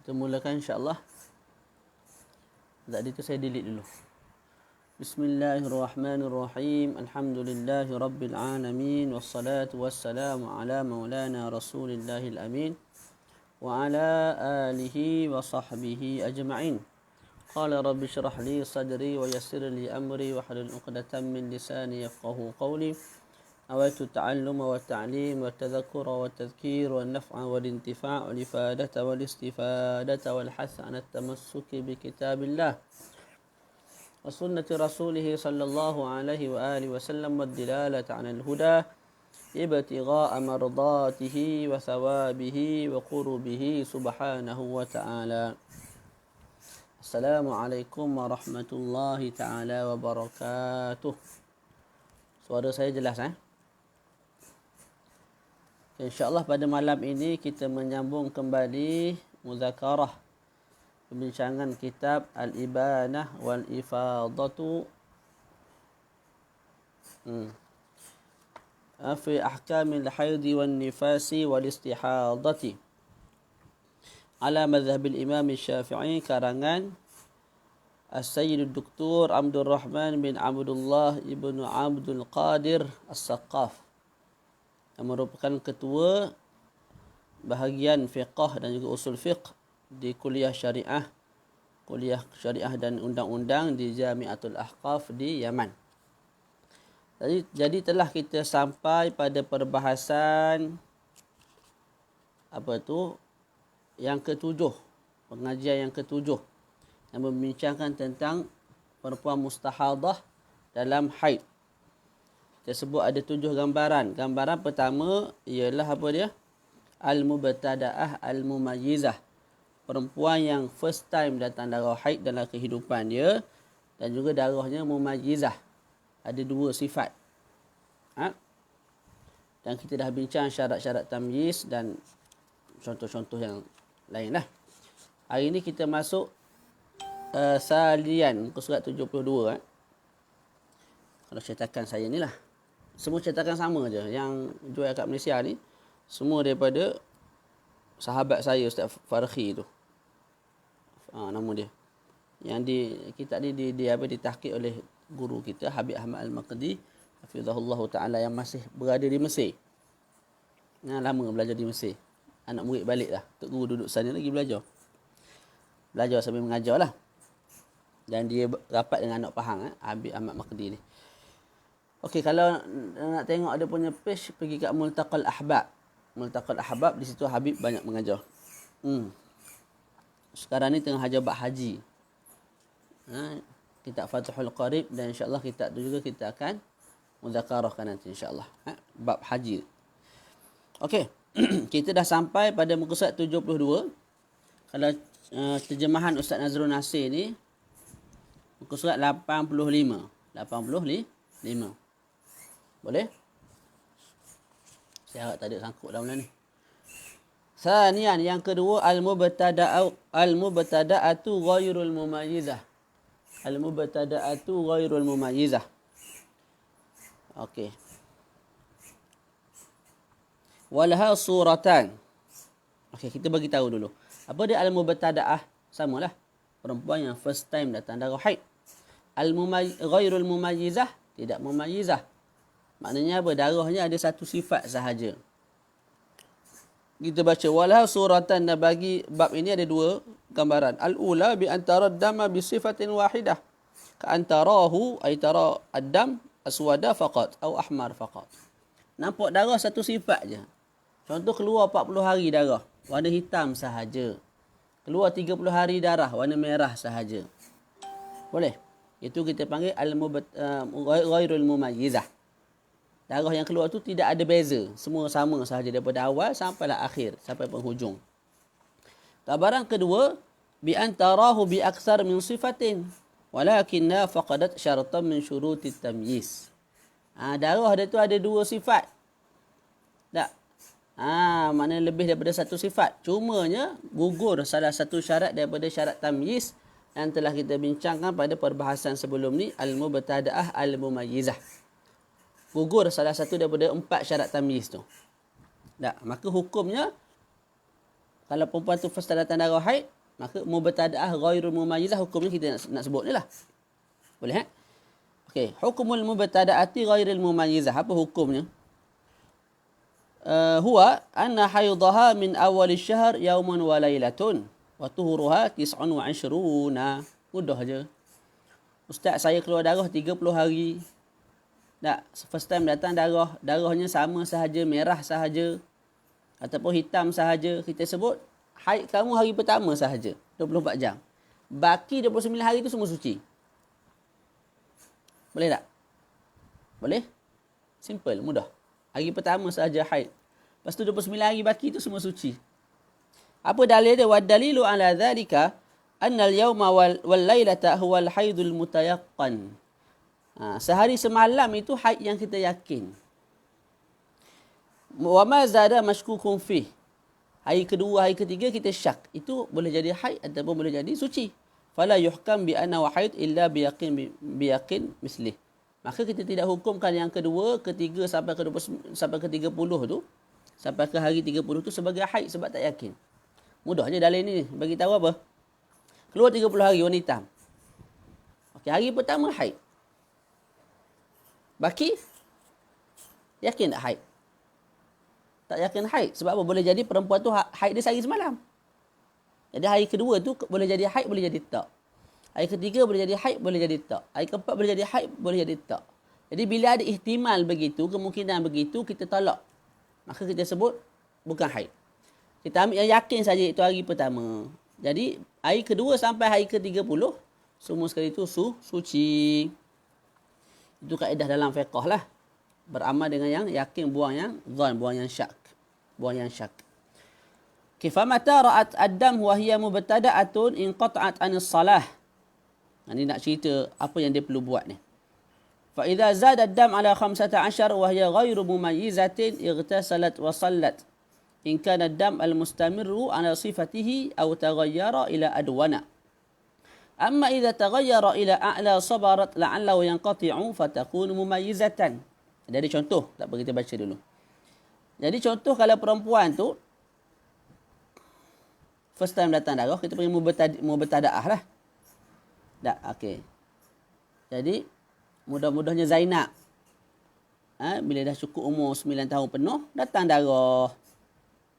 Kita mulakan insya-Allah. Tadi tu saya delete dulu. Bismillahirrahmanirrahim. Alhamdulillahi rabbil alamin wassalatu wassalamu ala maulana Rasulillahil amin wa ala alihi wa sahbihi ajma'in. Qala rabbi shrah li sadri wa yassir li amri wa hlul 'uqdatam min lisani yafqahu qawli. أويت التعلم والتعليم والتذكر والتذكير والنفع والانتفاع والإفادة والاستفادة والحث عن التمسك بكتاب الله وسنة رسوله صلى الله عليه وآله وسلم والدلالة على الهدى ابتغاء مرضاته وثوابه وقربه سبحانه وتعالى. السلام عليكم ورحمة الله تعالى وبركاته. Suara saya jelas InsyaAllah pada malam ini kita menyambung kembali muzakarah pembincangan kitab Al-Ibanah wal-Ifadatu fi ahkamil haidi wan nifasi wal istihadati ala madhhabil imam Syafi'i karangan As-Sayyid Dr. Abdul Rahman bin Abdullah ibnu Abdul Qadir As-Saqqaf yang merupakan ketua bahagian fiqh dan juga usul fiqh di kuliah syariah dan undang-undang di Jami'atul Ahqaf di Yaman. Jadi telah kita sampai pada perbahasan yang ketujuh, pengajian yang ketujuh yang membincangkan tentang perempuan mustahadah dalam haid. Kita sebut ada 7 gambaran. Gambaran pertama ialah Al-Mubtada'ah Al-Mumayyizah. Perempuan yang first time datang darah haid dalam kehidupan dia. Dan juga darahnya mumayyizah. Ada 2 sifat. Dan kita dah bincang syarat-syarat tamyiz dan contoh-contoh yang lain lah. Hari ini kita masuk salian, muka surat 72. Kalau cetakan saya ni lah. Semua cetakan sama je. Yang jual kat Malaysia ni, semua daripada sahabat saya, Ustaz Farhi tu. Nama dia. Yang kitab ni ditahqiq oleh guru kita, Habib Ahmad Al-Maqdi, hafizahullah ta'ala, yang masih berada di Mesir. Lama belajar di Mesir. Anak murid balik lah. Tok guru duduk sana lagi belajar. Belajar sambil mengajar lah. Dan dia rapat dengan anak Pahang, Habib Ahmad Maqdi ni. Okey, kalau nak tengok ada punya page, pergi kat Multaqal Ahbab. Multaqal Ahbab, di situ Habib banyak mengajar. Sekarang ni tengah bab haji. Kitab Fathul Qarib, dan insya-Allah kitab tu juga kita akan muzakarahkan nanti insya-Allah. Bab haji. Okey, kita dah sampai pada muka surat 72. Kalau terjemahan Ustaz Nazrul Nasir ni, muka surat 85. 85. Boleh? Saya harap tak ada sangkut dalam ni. Sanian, yang kedua, Al-Mubtada'atu ghairul mumayyizah. Al-Mubtada'atu ghairul mumayyizah. Okey. Walaha suratan. Okey, kita bagi tahu dulu. Apa dia Al-Mubtada'ah? Samalah. Perempuan yang first time datang darah haid. Ghairul mumayyizah, tidak mumayyizah. Maknanya apa? Darahnya ada satu sifat sahaja. Kita baca walah suratan, dan bagi bab ini ada 2 gambaran. Al-ula bi antara dama bi sifatin wahidah. Ka antarahu ay tara ad-dam aswada faqat atau ahmar faqat. Nampak darah satu sifat je. Contoh, keluar 40 hari darah, warna hitam sahaja. Keluar 30 hari darah, warna merah sahaja. Boleh? Itu kita panggil ghairul mumayyizah. Darah yang keluar tu tidak ada beza. Semua sama sahaja daripada awal sampailah akhir, sampai penghujung. Gambaran kedua, bi antarahu bi aktsar min sifatin walakinna faqadat syaratan min syurutit tamyiz. Darah dia tu ada 2 sifat. Tak? Maknanya lebih daripada satu sifat. Cumanya gugur salah satu syarat daripada syarat tamyiz yang telah kita bincangkan pada perbahasan sebelum ni, Al-Mubtada'ah Al-Mumayyizah. Gugur salah satu daripada 4 syarat tamyiz tu. Tak, maka hukumnya kalau perempuan tu first datang darah haid, Maka mubtada'ah ghairul mumayyizah hukumnya kita nak sebut ni lah. Boleh Okey, hukumul mubtada'ati ghairil mumayyizah. Apa hukumnya? Huwa anna haydhaha min awal syahr yawman wa laylatun wa tuhuruha 29. Mudah je. Ustaz, saya keluar darah 30 hari. Tak, first time datang darahnya sama sahaja, merah sahaja ataupun hitam sahaja. Kita sebut haid kamu hari pertama sahaja, 24 jam. Baki 29 hari itu semua suci. Boleh tak? Boleh? Simple, mudah. Hari pertama sahaja haid. Lepas tu 29 hari baki itu semua suci. Apa dalil dia? Wa dalilu ala dhalika anna al-yawma wal lailata huwa al-haidul mutayaqqan. Sehari semalam itu haid yang kita yakin. Wa ma zada mashkukun fih. Hari kedua, hari ketiga kita syak. Itu boleh jadi haid ataupun boleh jadi suci. Fala yuhkam bi anna haid illa biyaqin mislih. Maka kita tidak hukumkan yang kedua, ketiga sampai ke 20, sampai ke 30 tu, sampai ke hari 30 tu sebagai haid sebab tak yakin. Mudahnya dalil ni bagi tahu apa? Keluar 30 hari warna hitam. Okey, hari pertama haid. Baki yakin tak haid? Tak yakin haid. Sebab apa? Boleh jadi perempuan tu haid dia sehari semalam. Jadi hari kedua tu boleh jadi haid, boleh jadi tak. Hari ketiga boleh jadi haid, boleh jadi tak. Hari keempat boleh jadi haid, boleh jadi tak. Jadi bila ada ihtimal begitu, kemungkinan begitu, kita tolak. Maka kita sebut bukan haid. Kita ambil yang yakin saja itu hari pertama. Jadi hari kedua sampai hari ke-30, semua sekali itu suci. Itu kaedah dalam fiqh lah. Beramal dengan yang yakin, buang yang zan, buang yang syak. Buang yang syak. Kifamata ra'at ad-dam wa hiya mubtada'atun inqata'at 'anis salah. Ini nak cerita apa yang dia perlu buat ni. Fa idza zada ad-dam ala 15 wa hiya ghairu mumayyizatin ightasalat wa sallat. In kana ad-dam al-mustamirru ala sifatihi aw taghayyara ila adwana. Amma idza taghayyara ila a'la sabarat la'allahu yanqati'u fatakunu mumayyizatan. Jadi contoh, tak apa kita baca dulu. Jadi contoh kalau perempuan tu first time datang darah, kita panggil mubtada'ah lah. Tak, okey. Jadi mudah-mudahnya Zainab. Bila dah cukup umur 9 tahun penuh, datang darah.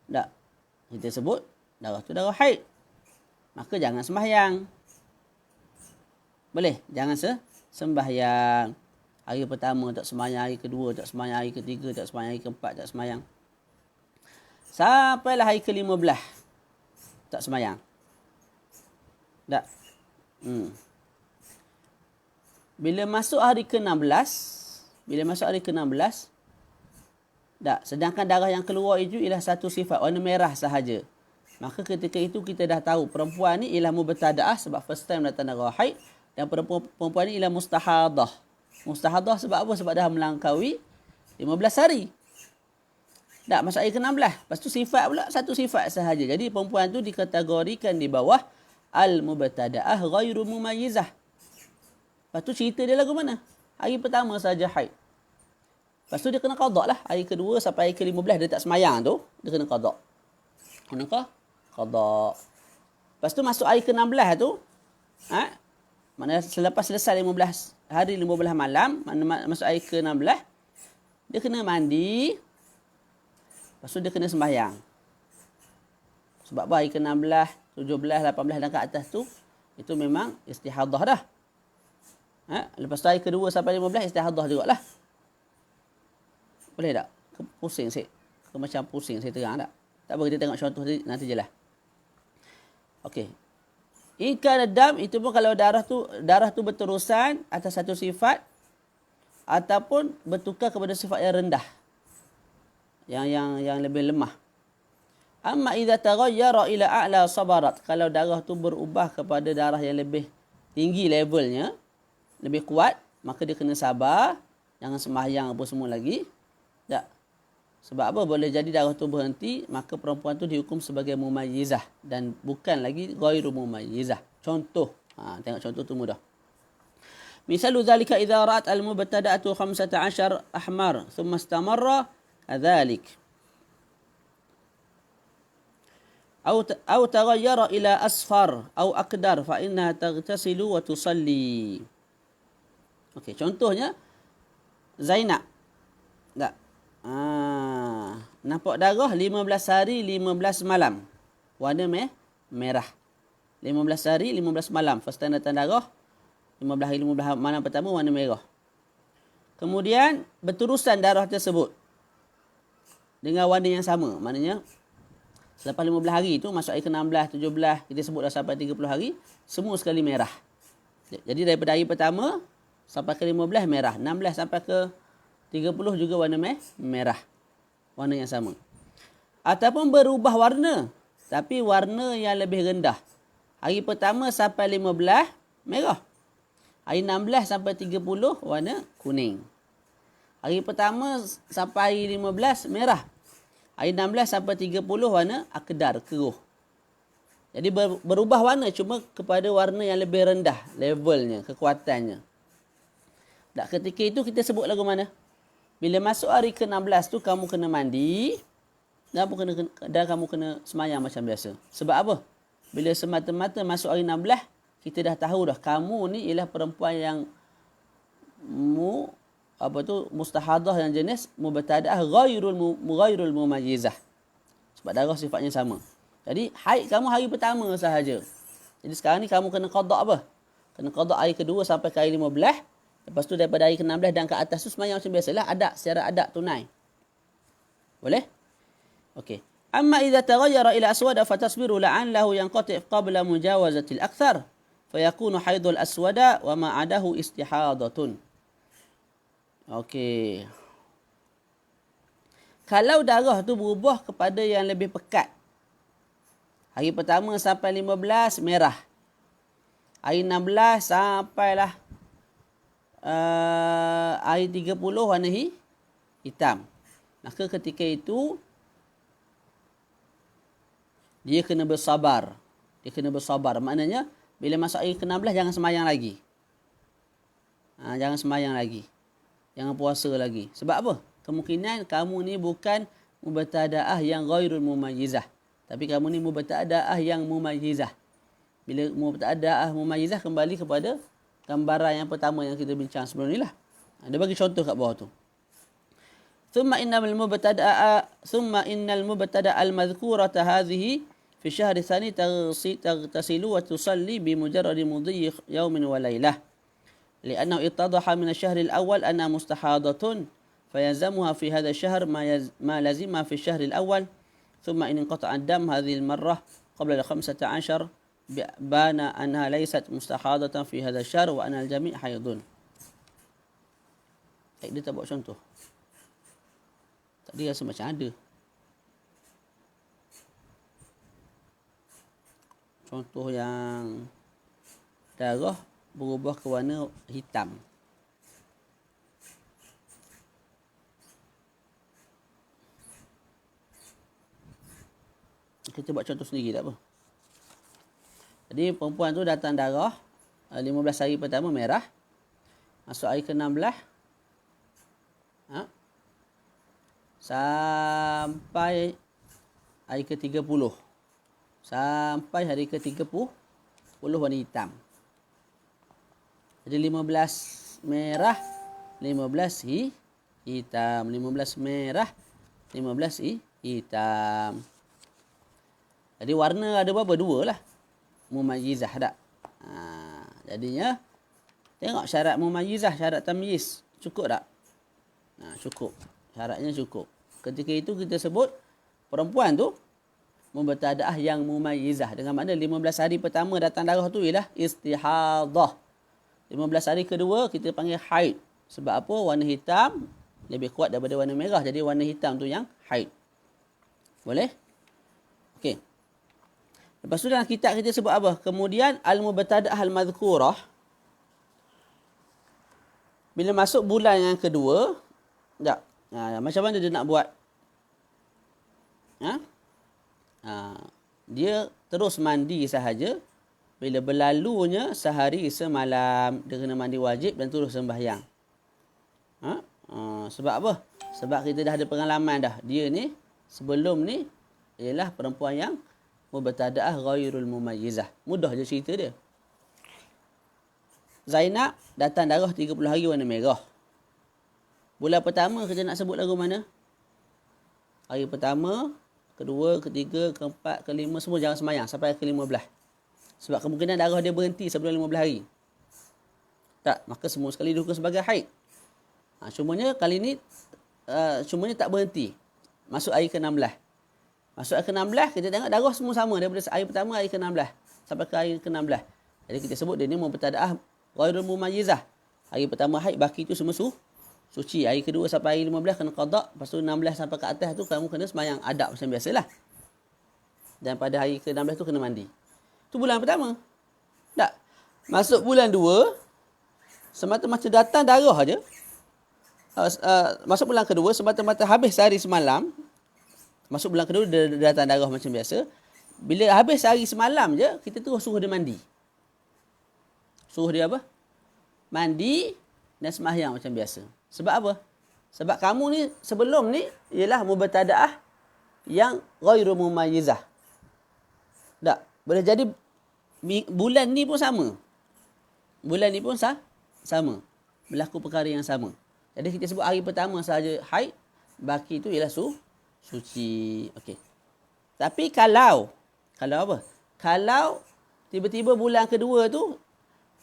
Tak. Kita sebut darah tu darah haid. Maka jangan sembahyang. Boleh? Jangan sembahyang. Hari pertama tak sembahyang, hari kedua tak sembahyang, hari ketiga tak sembahyang, hari keempat tak sembahyang. Sampailah hari ke-15 tak sembahyang. Tak. Bila masuk hari ke-16, tak, sedangkan darah yang keluar itu ialah satu sifat, warna merah sahaja. Maka ketika itu kita dah tahu perempuan ni ialah mubtada'ah sebab first time datang darah haid, dan perempuan ni ialah mustahadah. Mustahadah sebab apa? Sebab dah melangkaui 15 hari. Tak, masuk hari ke-16. Lepas tu sifat pula, satu sifat sahaja. Jadi perempuan tu dikategorikan di bawah al-mubtada'ah ghairu mumayyizah. Lepas tu cerita dia lagu mana? Hari pertama saja haid. Lepas tu dia kena qada lah. Hari kedua sampai hari ke-15 dia tak semayang tu, dia kena qada. Kena qada. Lepas tu masuk hari ke-16 tu, maknanya selepas selesai 15 hari 15 malam, masuk hari ke-16, dia kena mandi. Lepas tu dia kena sembahyang. Sebab apa? Hari ke-16, 17, 18 dan ke atas tu, itu memang istihadah dah. Lepas tu hari kedua sampai 15, istihadah juga lah. Boleh tak? Pusing sikit. Macam pusing saya terang tak? Tak apa, kita tengok contoh nanti je lah. Okey. Ikan dam itu pun kalau darah tu berterusan atas satu sifat ataupun bertukar kepada sifat yang rendah. Yang lebih lemah. Amma idza taghayyara ila a'la sabarat, kalau darah tu berubah kepada darah yang lebih tinggi levelnya, lebih kuat, maka dia kena sabar, jangan sembahyang apa semua lagi. Tak. Sebab apa? Boleh jadi darah tu berhenti, maka perempuan tu dihukum sebagai mumayyizah dan bukan lagi ghairu mumayyizah. Contoh. Tengok contoh tu mudah. Misalu zalika idza ra'at al-mubtada'atu 15 ahmar thumma istamarra kadzalik. أو تغير إلى أصفر أو أقدر فإنها تغتسل وتصلي. Okey, contohnya Zainab. Tak? Nampak darah 15 hari 15 malam. Warna merah. 15 hari 15 malam. First time datang darah 15 hari 15 malam pertama warna merah. Kemudian berterusan darah tersebut dengan warna yang sama. Maknanya selepas 15 hari tu masuk hari ke-16, 17, kita sebut dah sampai 30 hari, semua sekali merah. Jadi daripada hari pertama sampai ke 15 merah, 16 sampai ke 30 juga warna merah. Warna yang sama. Ataupun berubah warna, tapi warna yang lebih rendah. Hari pertama sampai 15 merah. Hari 16 sampai 30 warna kuning. Hari pertama sampai hari 15 merah. Hari 16 sampai 30 warna akdar, keruh. Jadi berubah warna cuma kepada warna yang lebih rendah levelnya, kekuatannya. Tak, ketika itu kita sebut lagu mana? Bila masuk hari ke-16 tu kamu kena mandi dan kamu kena semayang macam biasa. Sebab apa? Bila semata-mata masuk hari 16, kita dah tahu dah kamu ni ialah perempuan yang mustahadah yang jenis mubtadaah ghairul mumayyizah. Sebab darah sifatnya sama. Jadi haid kamu hari pertama sahaja. Jadi sekarang ni kamu kena qada apa? Kena qada hari kedua sampai ke hari 15. Lepas tu daripada hari ke-16 dan ke atas tu semayang macam biasalah, secara adat tunai. Boleh? Okey. Amma idza taghayyara ila aswada fatasbiru la'allahu yanqati' qabla mujawazati al-akthar fayakunu haidul aswada wa ma 'adahu istihadatun. Okey. Kalau darah tu berubah kepada yang lebih pekat. Hari pertama sampai 15 merah. Hari 16 sampailah hari 30 warna hitam. Maka ketika itu dia kena bersabar. Maknanya bila masuk hari ke-16 jangan semayang lagi. Jangan semayang lagi. Jangan puasa lagi. Sebab apa? Kemungkinan kamu ni bukan mubtadaah yang ghairul mumayyizah. Tapi kamu ni mubtadaah yang mumayyizah. Bila mubtadaah mumayyizah kembali kepada gambaran yang pertama yang kita bincang sebelum ni lah. Dia bagi contoh kat bawah tu. ثم إن المبتدأ المذكورة هذه في الشهر الثاني تغتسل وتصلي بمجرد مضي يوم وليلة لأنه اتضح من الشهر الأول أنها مستحاضة فيلزمها في هذا الشهر ما لزمها في الشهر الأول ثم إن انقطع الدم هذه المرة قبل 15 بان أنها ليست مستحاضة في هذا الشهر وأن الجميع حيض. Dia tak buat contoh. Tadi rasa macam ada. Contoh yang darah berubah ke warna hitam. Kita buat contoh sendiri tak apa. Jadi perempuan tu datang darah 15 hari pertama merah. Masuk hari ke-16 sampai hari ke-30. Sampai hari ke-30 warna hitam. Jadi 15 merah, 15 hitam, 15 merah, 15 hitam. Jadi warna ada berapa? Dua lah. Mumayyizah tak? Jadinya tengok syarat mumayyizah, syarat tamyiz. Cukup tak? Cukup. Syaratnya cukup. Ketika itu kita sebut perempuan tu mubtadaah yang mumayyizah. Dengan makna 15 hari pertama datang darah tu ialah istihadah. 15 hari kedua kita panggil haid. Sebab apa? Warna hitam lebih kuat daripada warna merah. Jadi warna hitam tu yang haid. Boleh? Okey. Lepas tu dalam kitab kita sebut apa? Kemudian al-mubtadaah al-madhkurah. Bila masuk bulan yang kedua, tak. Macam mana dia nak buat? Dia terus mandi sahaja. Bila berlalunya sehari semalam, dia kena mandi wajib dan terus sembahyang. Sebab apa? Sebab kita dah ada pengalaman dah. Dia ni sebelum ni ialah perempuan yang mubtada'ah ghairul mumayyizah. Mudah je cerita dia. Zainab datang darah 30 hari warna merah. Bulan pertama kita nak sebut lagu mana? Hari pertama, kedua, ketiga, keempat, kelima, semua jangan semayang sampai ke-15. Sebab kemungkinan darah dia berhenti sebelum 15 hari. Tak, maka semua sekali dihukum sebagai haid. Cumanya kali ni, cumanya tak berhenti. Masuk hari ke-16. Masuk hari ke-16, kita tengok darah semua sama. Daripada hari pertama, hari ke-16. Sampai ke hari ke-16. Jadi kita sebut dia ni mubtada'ah ghairul mumayyizah. Hari pertama haid, baki tu semua suci. Hari kedua sampai hari 15 kena qada. Lepas tu 16 sampai ke atas tu kamu kena semayang adab macam biasalah. Dan pada hari ke-16 tu kena mandi. Tu bulan pertama. Tak. Masuk bulan 2, semata-mata datang darah aja. Masuk bulan kedua, semata-mata habis sehari semalam. Masuk bulan kedua dia datang darah macam biasa. Bila habis sehari semalam je, kita terus suruh dia mandi. Suruh dia apa? Mandi dan sembahyang macam biasa. Sebab apa? Sebab kamu ni sebelum ni ialah mubtada'ah yang ghairu mumayyizah. Tak. Boleh jadi bulan ni pun sama. Bulan ni pun sama. Berlaku perkara yang sama. Jadi kita sebut hari pertama sahaja haid, baki tu ialah suci. Okey. Tapi kalau apa? Kalau tiba-tiba bulan kedua tu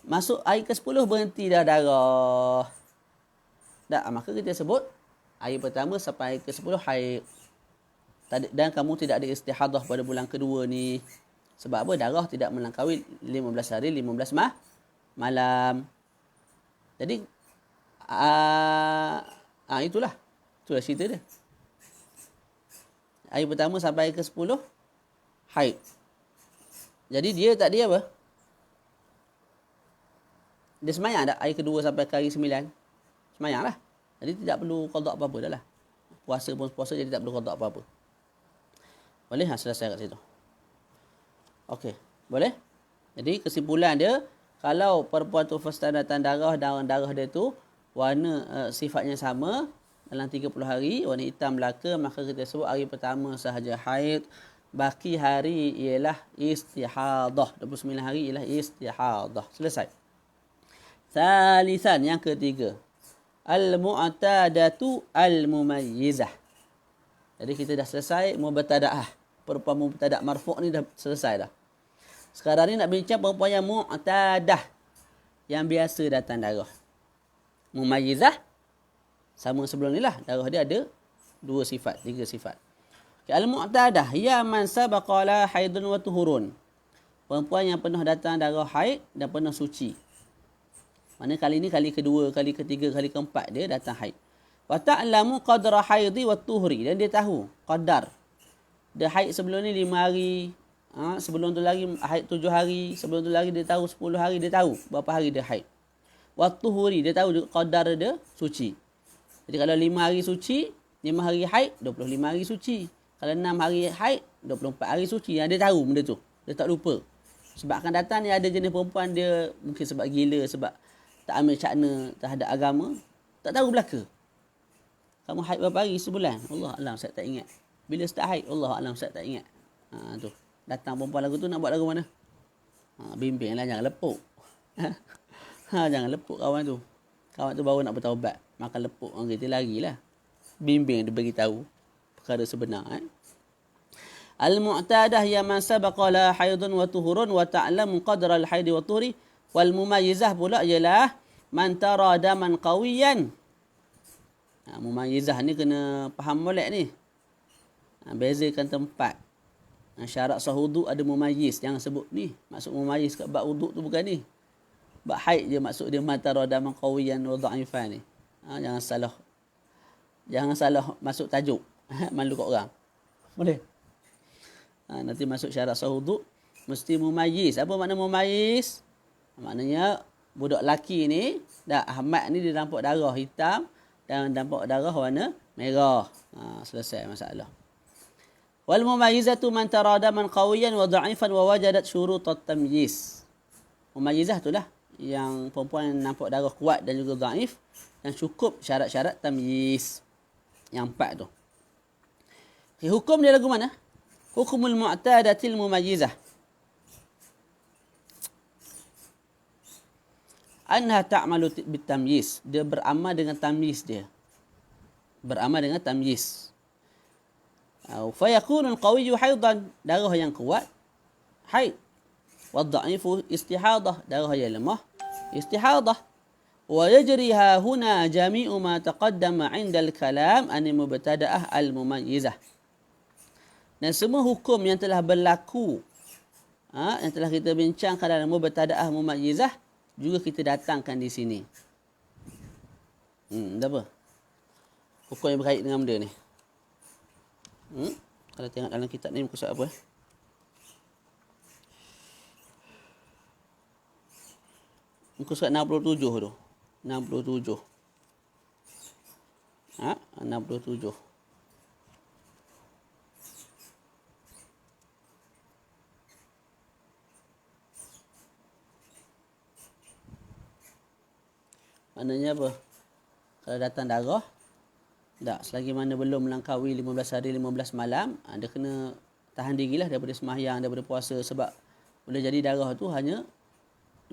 masuk hari ke-10 berhenti dah darah. Tak, maka kita sebut hari pertama sampai hari ke-10 haid. Dan kamu tidak ada istihadah pada bulan kedua ni. Sebab apa? Darah tidak melangkaui 15 hari, 15 malam. Jadi, itulah cerita dia. Hari pertama sampai hari ke-10 haid. Jadi dia tak dia apa? Dia semayang tak hari kedua sampai ke hari 9? Semayang lah. Jadi tidak perlu qada apa-apa dah lah. Puasa pun puasa, jadi tak perlu qada apa-apa. Boleh? Selesai kat situ. Okey. Boleh? Jadi kesimpulan dia, kalau perempuan tu first time datang darah dia tu warna sifatnya sama dalam 30 hari, warna hitam belaka, maka kita sebut hari pertama sahaja haid. Baki hari ialah istihadah. 29 hari ialah istihadah. Selesai. Thalithan, yang ketiga. Al-mu'tadatu al-mumayyizah. Jadi kita dah selesai mubtada'ah. Perempuan mubtada' marfu' ni dah selesai dah. Sekarang ni nak bincang perempuan yang mu'tadah. Yang biasa datang darah. Mumayyizah. Sama sebelum ni lah. Darah dia ada 3 sifat. Al-mu'tadah. Ya man sabaqala haidun wa tuhurun. Perempuan yang pernah datang darah haid dan pernah suci. Mana kali ni kali kedua, kali ketiga, kali keempat dia datang haid. Wa ta'lamu qadra haidhi wa tuhri. Dan dia tahu qadar. Dia haid sebelum ni 5 hari. Sebelum tu lagi haid 7 hari. Sebelum tu lagi dia tahu 10 hari. Dia tahu berapa hari dia haid. Wa tuhri. Dia tahu qadar dia suci. Jadi kalau 5 hari suci, 5 hari haid, 25 hari suci. Kalau 6 hari haid, 24 hari suci. Dia tahu benda tu. Dia tak lupa. Sebab akan datang ni ada jenis perempuan dia mungkin sebab gila, sebab tak ambil cakna terhadap agama, tak tahu belaka. Kamu haid berapa hari sebulan? Allah alam, saya tak ingat. Bila start haid? Allah alam, saya tak ingat. Tu. Datang perempuan lagu tu nak buat lagu mana? Bimbinglah, jangan lepuk. Jangan lepuk kawan tu. Kawan tu baru nak bertaubat. Makan lepuk orang kita larilah. Bimbing dia bagi tahu perkara sebenar. Al-mu'tadah ya man sabaqa la haidun wa tuhurun wa ta'lamu qadra al-haid wa tuhri. Wal mumayyizah pula ialah man tara daman qawiyan. Mumayyizah ni kena faham molek ni. Bezakan tempat. Syarat sah wuduk ada mumayyiz. Jangan sebut ni. Maksud mumayyiz kat bab wuduk tu bukan ni. Bab haid je maksud dia man tara daman qawiyan wa dha'ifan ni. Jangan salah masuk tajuk. Malu kat orang. Boleh? Nanti masuk syarat sah wuduk mesti mumayyiz. Apa makna mumayyiz? Maknanya budak lelaki ni, Ahmad ni dia nampak darah hitam dan nampak darah warna merah. Selesai masalah. Wal mumayyizatu man tarada man qawiyan wa dha'ifan wa wajadat syurut at-tamyiz. Mumayyizah itulah yang perempuan yang nampak darah kuat dan juga dhaif dan cukup syarat-syarat tamyiz. Yang 4 tu. Okay, hukum dia lagu mana? Hukumul mu'tadatil mumayyizah. Anha ta'malu bitamyiz. Dia beramal dengan tamyiz dia. Beramal dengan tamyiz. Fayakunu al-qawiyyu haidan. Darah yang kuat, haid. Wadda'ifu istihadah. Darah yang lemah, istihadah. ويجريها هنا جميع ما تقدم عند الكلام عن المبتدأة المميزة. Dan semua hukum yang telah berlaku, yang telah kita bincangkan dalam mubtada'ah mumayyizah, juga kita datangkan di sini. Ada apa? Hukum yang berkait dengan benda ni. Kalau tengok dalam kitab ni muka surat apa? Muka surat 67 tu. 67. 67. Maknanya apa? Kalau datang darah, tak, selagi mana belum melangkaui 15 hari 15 malam, dia kena tahan dirilah daripada sembahyang, daripada puasa, sebab boleh jadi darah tu hanya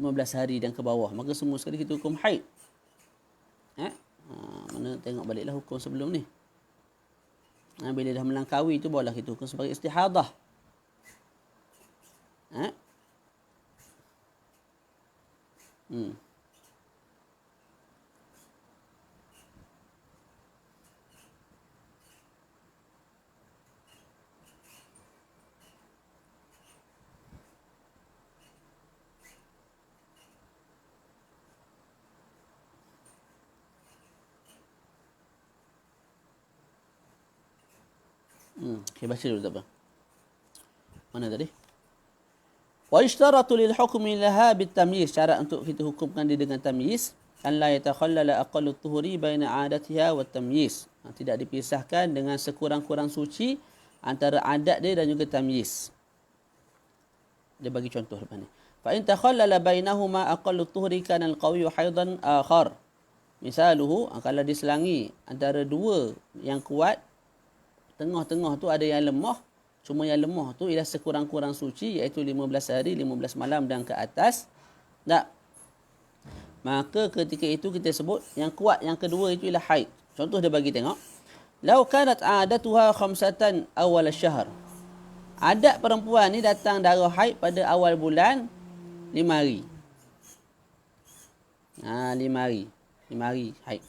15 hari dan ke bawah. Maka semua sekali kita hukum haid. Mana tengok baliklah hukum sebelum ni. Bila dah melangkaui tu barulah kita hukum sebagai istihadah. Okay, baca dulu tak apa. Mana tadi? Wa ishtaratu lil hukmi laha bitamyiz. Syarat untuk kita hukumkan dia dengan tamyiz, an la yatakhallala aqallu tuhuri baina 'adatiha wa tamyiz. Tidak dipisahkan dengan sekurang-kurang suci antara adat dia dan juga tamyiz. Dia bagi contoh lepas ni. Fa in takhallala bainahuma aqallu tuhuri kana al-qawiyyu haidan akhar. Misaluhu, kalau diselangi antara dua yang kuat, tengah-tengah tu ada yang lemah, cuma yang lemah tu ialah sekurang-kurang suci, iaitu 15 hari 15 malam dan ke atas. Tak. Maka ketika itu kita sebut yang kuat yang kedua itu ialah haid. Contoh dia bagi tengok. Lau kanat adatuha khamsatan awal syahr. Adat perempuan ni datang darah haid pada awal bulan 5 hari. 5 hari. 5 hari haid.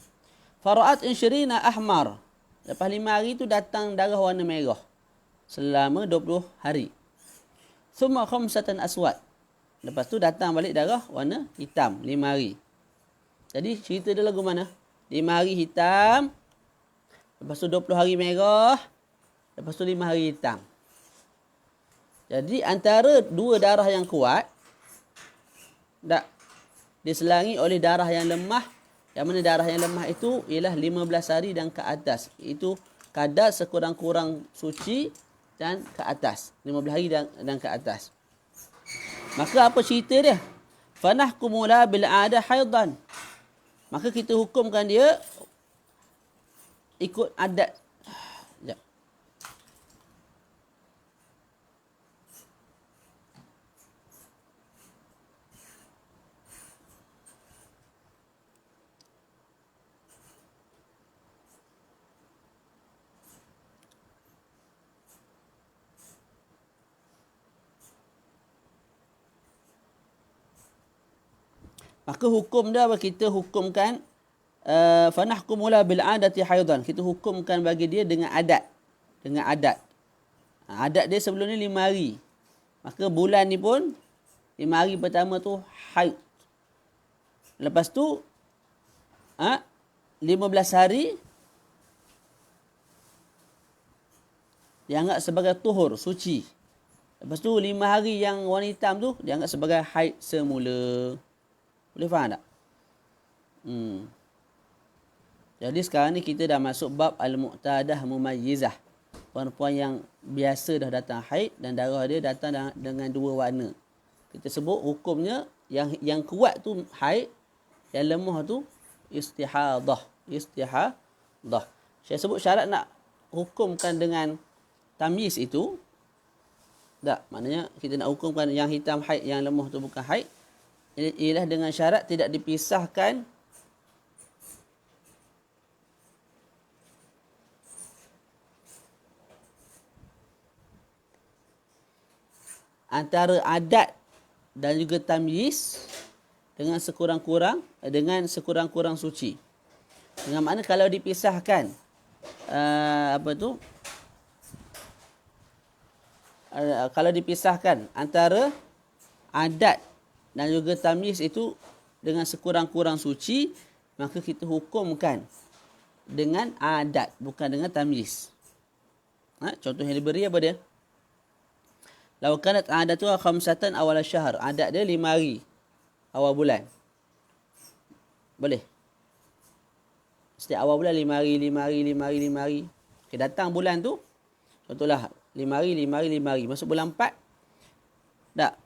Fara'at 20 ahmar. Lepas 5 hari tu datang darah warna merah. Selama 20 hari. Thumma khamsatan aswad. Lepas tu datang balik darah warna hitam. 5 hari. Jadi cerita dia lagu mana? 5 hari hitam. Lepas tu 20 hari merah. Lepas tu 5 hari hitam. Jadi antara dua darah yang kuat, tak, diselangi oleh darah yang lemah. Yang mana darah yang lemah itu ialah 15 hari dan ke atas. Itu kadar sekurang-kurang suci dan ke atas. 15 hari dan ke atas. Maka apa cerita dia? Fanahkumu la bil 'adah haidan. Maka kita hukumkan dia ikut adat. Sekejap. Maka hukum dia apa? Kita hukumkan fanahkumula bil 'adati haidan. Kita hukumkan bagi dia dengan adat. Dengan adat. Adat dia sebelum ni 5 hari. Maka bulan ni pun 5 hari pertama tu haid. Lepas tu 15 hari dianggap sebagai tuhur, suci. Lepas tu 5 hari yang warna hitam tu dianggap sebagai haid semula. Boleh faham tak? Jadi sekarang ni kita dah masuk bab al-mu'tadah mumayyizah. Perempuan yang biasa dah datang haid dan darah dia datang dengan dua warna. Kita sebut hukumnya yang kuat tu haid, yang lemah tu istihadah. Istihadah. Saya sebut syarat nak hukumkan dengan tamyiz itu, Tak, maknanya kita nak hukumkan yang hitam haid, yang lemah tu bukan haid. Ialah dengan syarat tidak dipisahkan antara adat dan juga tamyiz dengan sekurang-kurang suci. Dengan makna kalau dipisahkan kalau dipisahkan antara adat dan juga tamyiz itu dengan sekurang-kurang suci, maka kita hukumkan dengan adat, bukan dengan tamyiz. Contoh yang diberi apa dia? Lau kanat adatuha khamsatan awal syahr. Adat dia 5 hari awal bulan. Boleh? Setiap awal bulan 5 hari, 5 hari, 5 hari, 5 hari. Okay, datang bulan tu, contohlah 5 hari, 5 hari, 5 hari. Masuk bulan 4, tak?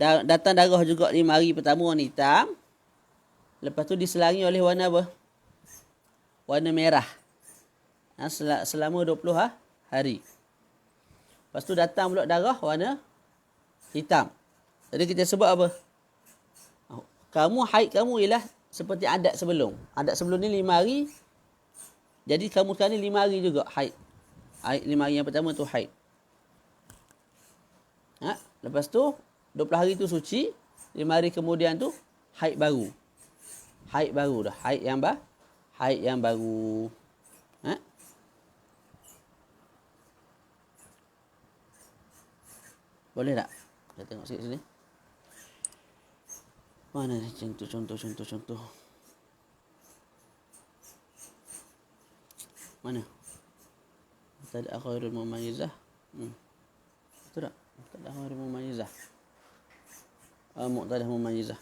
Datang darah juga 5 hari pertama warna hitam. Lepas tu diselangi oleh warna apa? Warna merah. Selama 20 hari. Lepas tu datang pula darah warna hitam. Jadi kita sebut apa? Haid kamu ialah seperti adat sebelum. Adat sebelum ni 5 hari. Jadi kamu sekarang ni 5 hari juga haid. 5 hari yang pertama tu haid. Lepas tu 20 hari tu suci. 5 hari kemudian tu haid baru. Haid baru dah. Haid yang baru. Boleh tak? Kita tengok sikit sini. Mana contoh. Mana? Mubtada ghairul mumayyizah. Betul tak? Mubtada ghairul mumayyizah. Mubtada mumayyizah.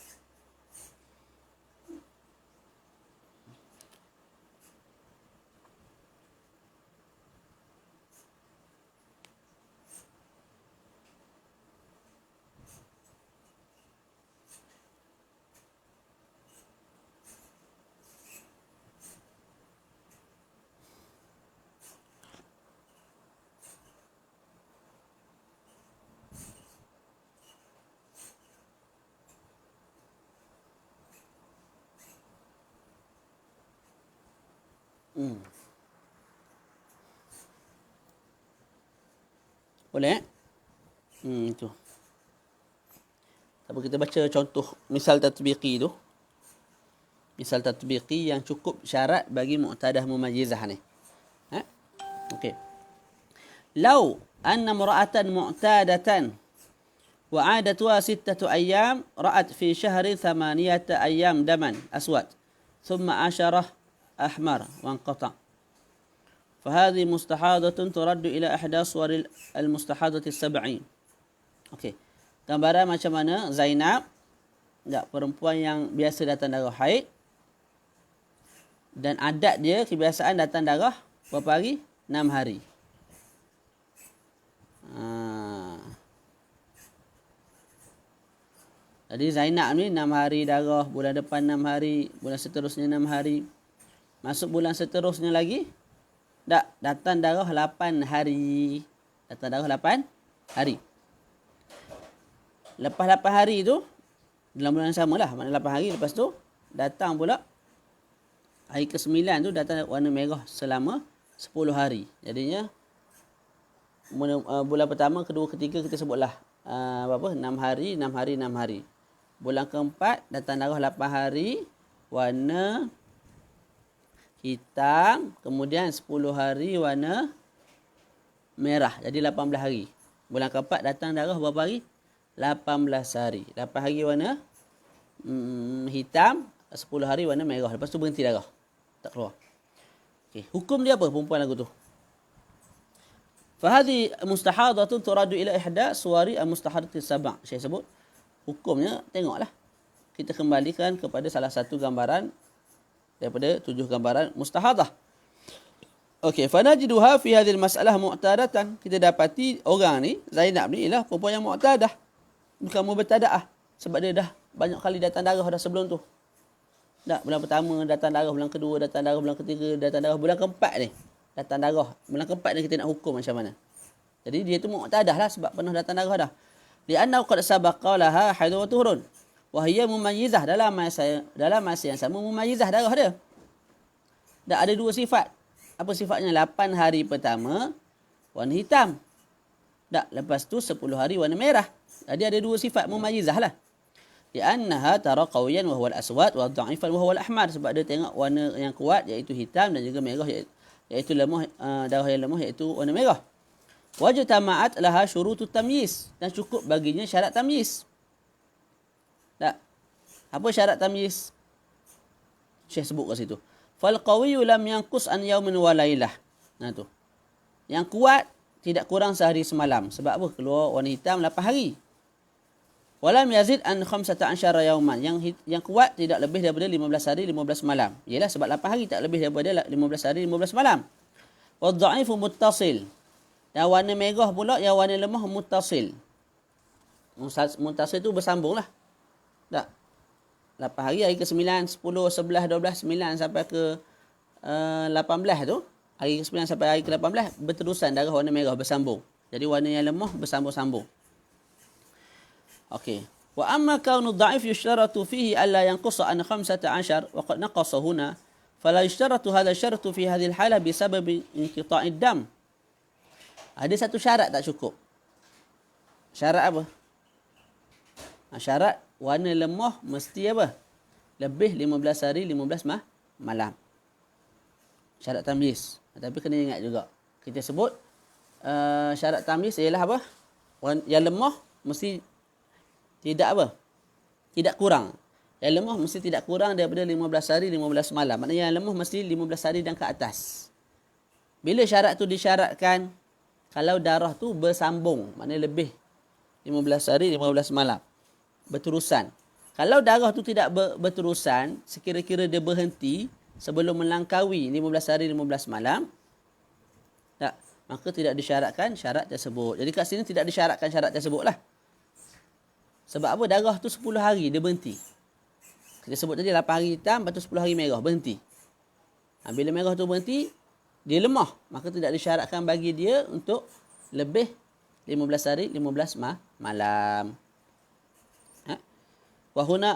Boleh? Itu. Tapi kita baca contoh misal tatbiqi tu. Misal tatbiqi yang cukup syarat bagi mu'tadah mumayyizah ni. Okey. Lau anna mura'atan mu'tadatan wa 'adatuha 6 ayyam ra'at fi syahri 8 ayyam daman aswad thumma 10 أحمر وانقطع فهذه مستحاضة ترد إلى إحدى صور المستحاضة 70. Okey. Gambaran macam mana Zainab, perempuan yang biasa datang darah haid, dan adat dia kebiasaan datang darah berapa hari? 6 hari. Jadi Zainab ni 6 hari darah, bulan depan 6 hari, bulan seterusnya 6 hari. Masuk bulan seterusnya lagi, datang darah 8 hari. Datang darah 8 hari. Lepas 8 hari tu, dalam bulan yang sama lah, maknanya 8 hari, lepas tu datang pula hari ke-9 tu datang warna merah selama 10 hari. Jadinya bulan pertama, kedua, ketiga kita sebutlah 6 hari, 6 hari, 6 hari. Bulan keempat datang darah 8 hari, warna hitam, kemudian 10 hari warna merah. Jadi 18 hari. Bulan keempat datang darah berapa hari? 18 hari. 8 hari warna hitam, 10 hari warna merah. Lepas tu berhenti darah. Tak keluar. Okay. Hukum dia apa perempuan lagu tu? Fahadi mustahadatun turadu ila ihda suwari al-mustahadati sab'. Saya sebut hukumnya, tengoklah. Kita kembalikan kepada salah satu gambaran daripada 7 gambaran mustahadah. Okey, fanajiduha fi hadhihi al-mas'alah mu'tadatan. Kita dapati orang ni, Zainab ni ialah perempuan yang mu'tadah. Bukan mubtada'ah. Sebab dia dah banyak kali datang darah dah sebelum tu. Bulan pertama datang darah, bulan kedua datang darah, bulan ketiga datang darah, bulan keempat ni datang darah. Bulan keempat ni kita nak hukum macam mana? Jadi dia tu mu'tadah lah sebab pernah datang darah dah. Li'annahu qad sabaqa laha haidun wa tuhurun. Wa hiya mumayyizah, dalam masa yang sama mumayyizah darah dia. Dah ada dua sifat. Apa sifatnya? 8 hari pertama warna hitam. Tak, lepas tu 10 hari warna merah. Jadi ada dua sifat mumayyizah lah. Li'annaha tara qawiyan wa huwa al-aswad wa dha'ifan wa huwa al-ahmar. Sebab dia tengok warna yang kuat iaitu hitam dan juga merah iaitu lemah, darah yang lemah iaitu warna merah. Wajtama'at laha syurutut tamyiz, dan cukup baginya syarat tamyiz. Tak. Apa syarat tamyiz? Syekh sebut kat situ. Fal qawiyyu lam yanqus an yawmin wa lailah. Nah tu. Yang kuat tidak kurang sehari semalam. Sebab apa? Keluar warna hitam 8 hari. Walam yazid an 15 yawman. Yang kuat tidak lebih daripada 15 hari 15 malam. Ialah sebab 8 hari tak lebih daripada 15 hari 15 malam. Wa dha'ifu muttasil. Dan warna merah pula yang warna lemah muttasil. Muttasil tu bersambung lah. Tak. 8 hari, hari ke-9, 10, 11, 12, 9 sampai ke 18 tu. Hari ke-9 sampai hari ke-18 berterusan darah warna merah bersambung. Jadi warna yang lemah bersambung-sambung. Okey. Wa amma kaunu dha'if yushtaratu fihi alla yanqusa an 15 wa qad naqasa huna fala yushtaratu hadha syartu fi hadhihi al-hala bisabab inqita'id dam. Ada satu syarat tak cukup. Syarat apa? Syarat warna lemah mesti apa? Lebih 15 hari 15 malam. Syarat tamyiz. Tapi kena ingat juga. Kita sebut syarat tamyiz ialah apa? Yang lemah mesti tidak apa? Tidak kurang. Yang lemah mesti tidak kurang daripada 15 hari 15 malam. Maknanya yang lemah mesti 15 hari dan ke atas. Bila syarat tu disyaratkan, kalau darah tu bersambung, maknanya lebih 15 hari 15 malam. Berterusan. Kalau darah tu tidak berterusan, sekira-kira dia berhenti sebelum melangkaui 15 hari 15 malam, tak, maka tidak disyaratkan syarat tersebut. Jadi kat sini tidak disyaratkan syarat tersebut lah. Sebab apa? Darah tu 10 hari dia berhenti. Kita sebut tadi 8 hari hitam, lepas tu 10 hari merah berhenti. Bila merah tu berhenti, dia lemah. Maka tidak disyaratkan bagi dia untuk lebih 15 hari 15 malam. وهنا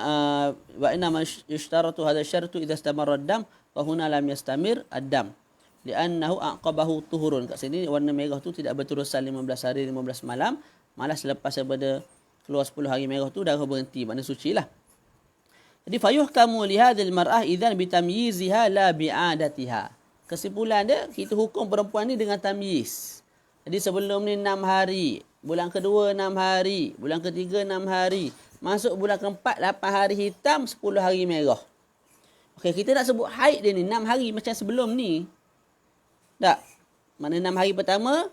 وإنما يشترط هذا الشرط إذا استمر الدم وهنا لم يستمر الدم لأنه أعقبه طهور. Kat sini warna merah tu tidak berterusan 15 hari 15 malam, malah selepas daripada keluar 10 hari merah tu darah berhenti, makna suci lah. Jadi fayuhkamu li hadhil mar'ah idzan bi tamyiziha la bi 'adatiha. Kesimpulan dia, kita hukum perempuan ni dengan tamyiz. Jadi sebelum ni 6 hari, bulan kedua 6 hari, bulan ketiga 6 hari, masuk bulan keempat 8 hari hitam, 10 hari merah. Okey, kita nak sebut haid dia ni 6 hari macam sebelum ni. Tak? Mana 6 hari pertama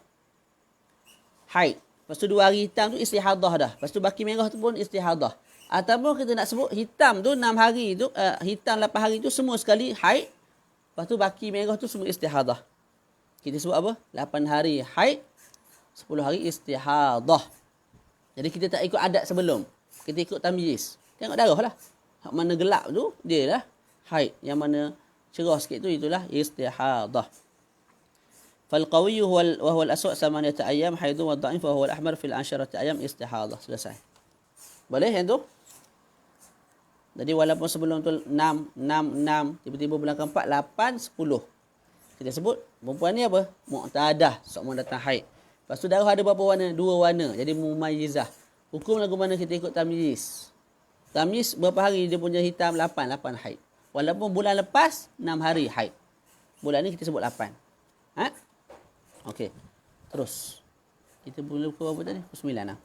haid. Lepas tu 2 hari hitam tu istihadah dah. Lepas tu baki merah tu pun istihadah. Ataupun kita nak sebut hitam tu 6 hari tu, hitam 8 hari tu semua sekali haid. Lepas tu baki merah tu semua istihadah. Kita sebut apa? 8 hari haid, 10 hari istihadah. Jadi kita tak ikut adat sebelum. Kita ikut tamyiz. Tengok darah lah. Hak mana gelap tu, dia lah haid. Yang mana cerah sikit tu, itulah istihadah. Falqawiyyu wa huwa al-aswad 8 ayyam haidun wa dha'if wa huwa al-ahmar fil 10 ayyam istihadah. Selesai. Boleh yang tu? Jadi walaupun sebelum tu 6, tiba-tiba bulan keempat 8, 10. Kita sebut perempuan ni apa? Mu'tadah, seorang datang haid. Lepas tu darah ada berapa warna? 2 warna. Jadi mumayyizah. Hukum lagu mana kita ikut tamyiz. Tamyiz berapa hari dia punya hitam? 8 haid. Walaupun bulan lepas 6 hari haid. Bulan ni kita sebut 8. Ha? Okey. Terus. Kita boleh pukul apa tadi? Pukul 9 lah.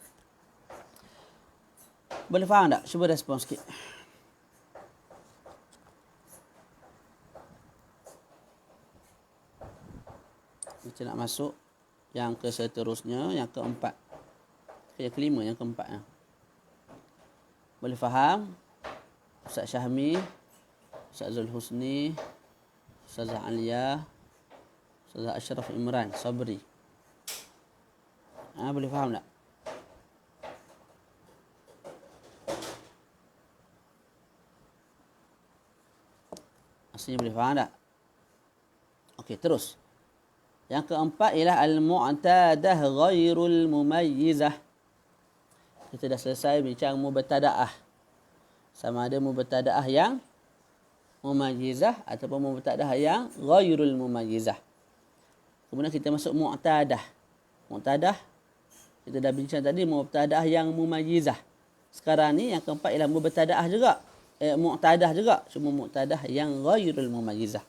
Boleh faham tak? Cuba respon sikit. Kita nak masuk yang ke seterusnya, yang keempat. Yang kelima, yang keempat. Boleh faham? Ustaz Syahmi, Ustaz Zulhusni, Ustazah Alia, Ustazah Ashraf Imran, Sabri. Boleh faham tak? Maksudnya boleh faham tak? Okey, terus. Yang keempat ialah al-mu'tadah ghairul mumayyizah. Kita dah selesai bincang mubtada'ah. Sama ada mubtada'ah yang mumayyizah ataupun mubtada'ah yang ghairul mumayyizah. Kemudian kita masuk mu'tadah. Mu'tadah, kita dah bincang tadi mubtada'ah yang mumayyizah. Sekarang ni yang keempat ialah mubtada'ah juga. Mu'tadah juga. Cuma mu'tadah yang ghairul mumayyizah.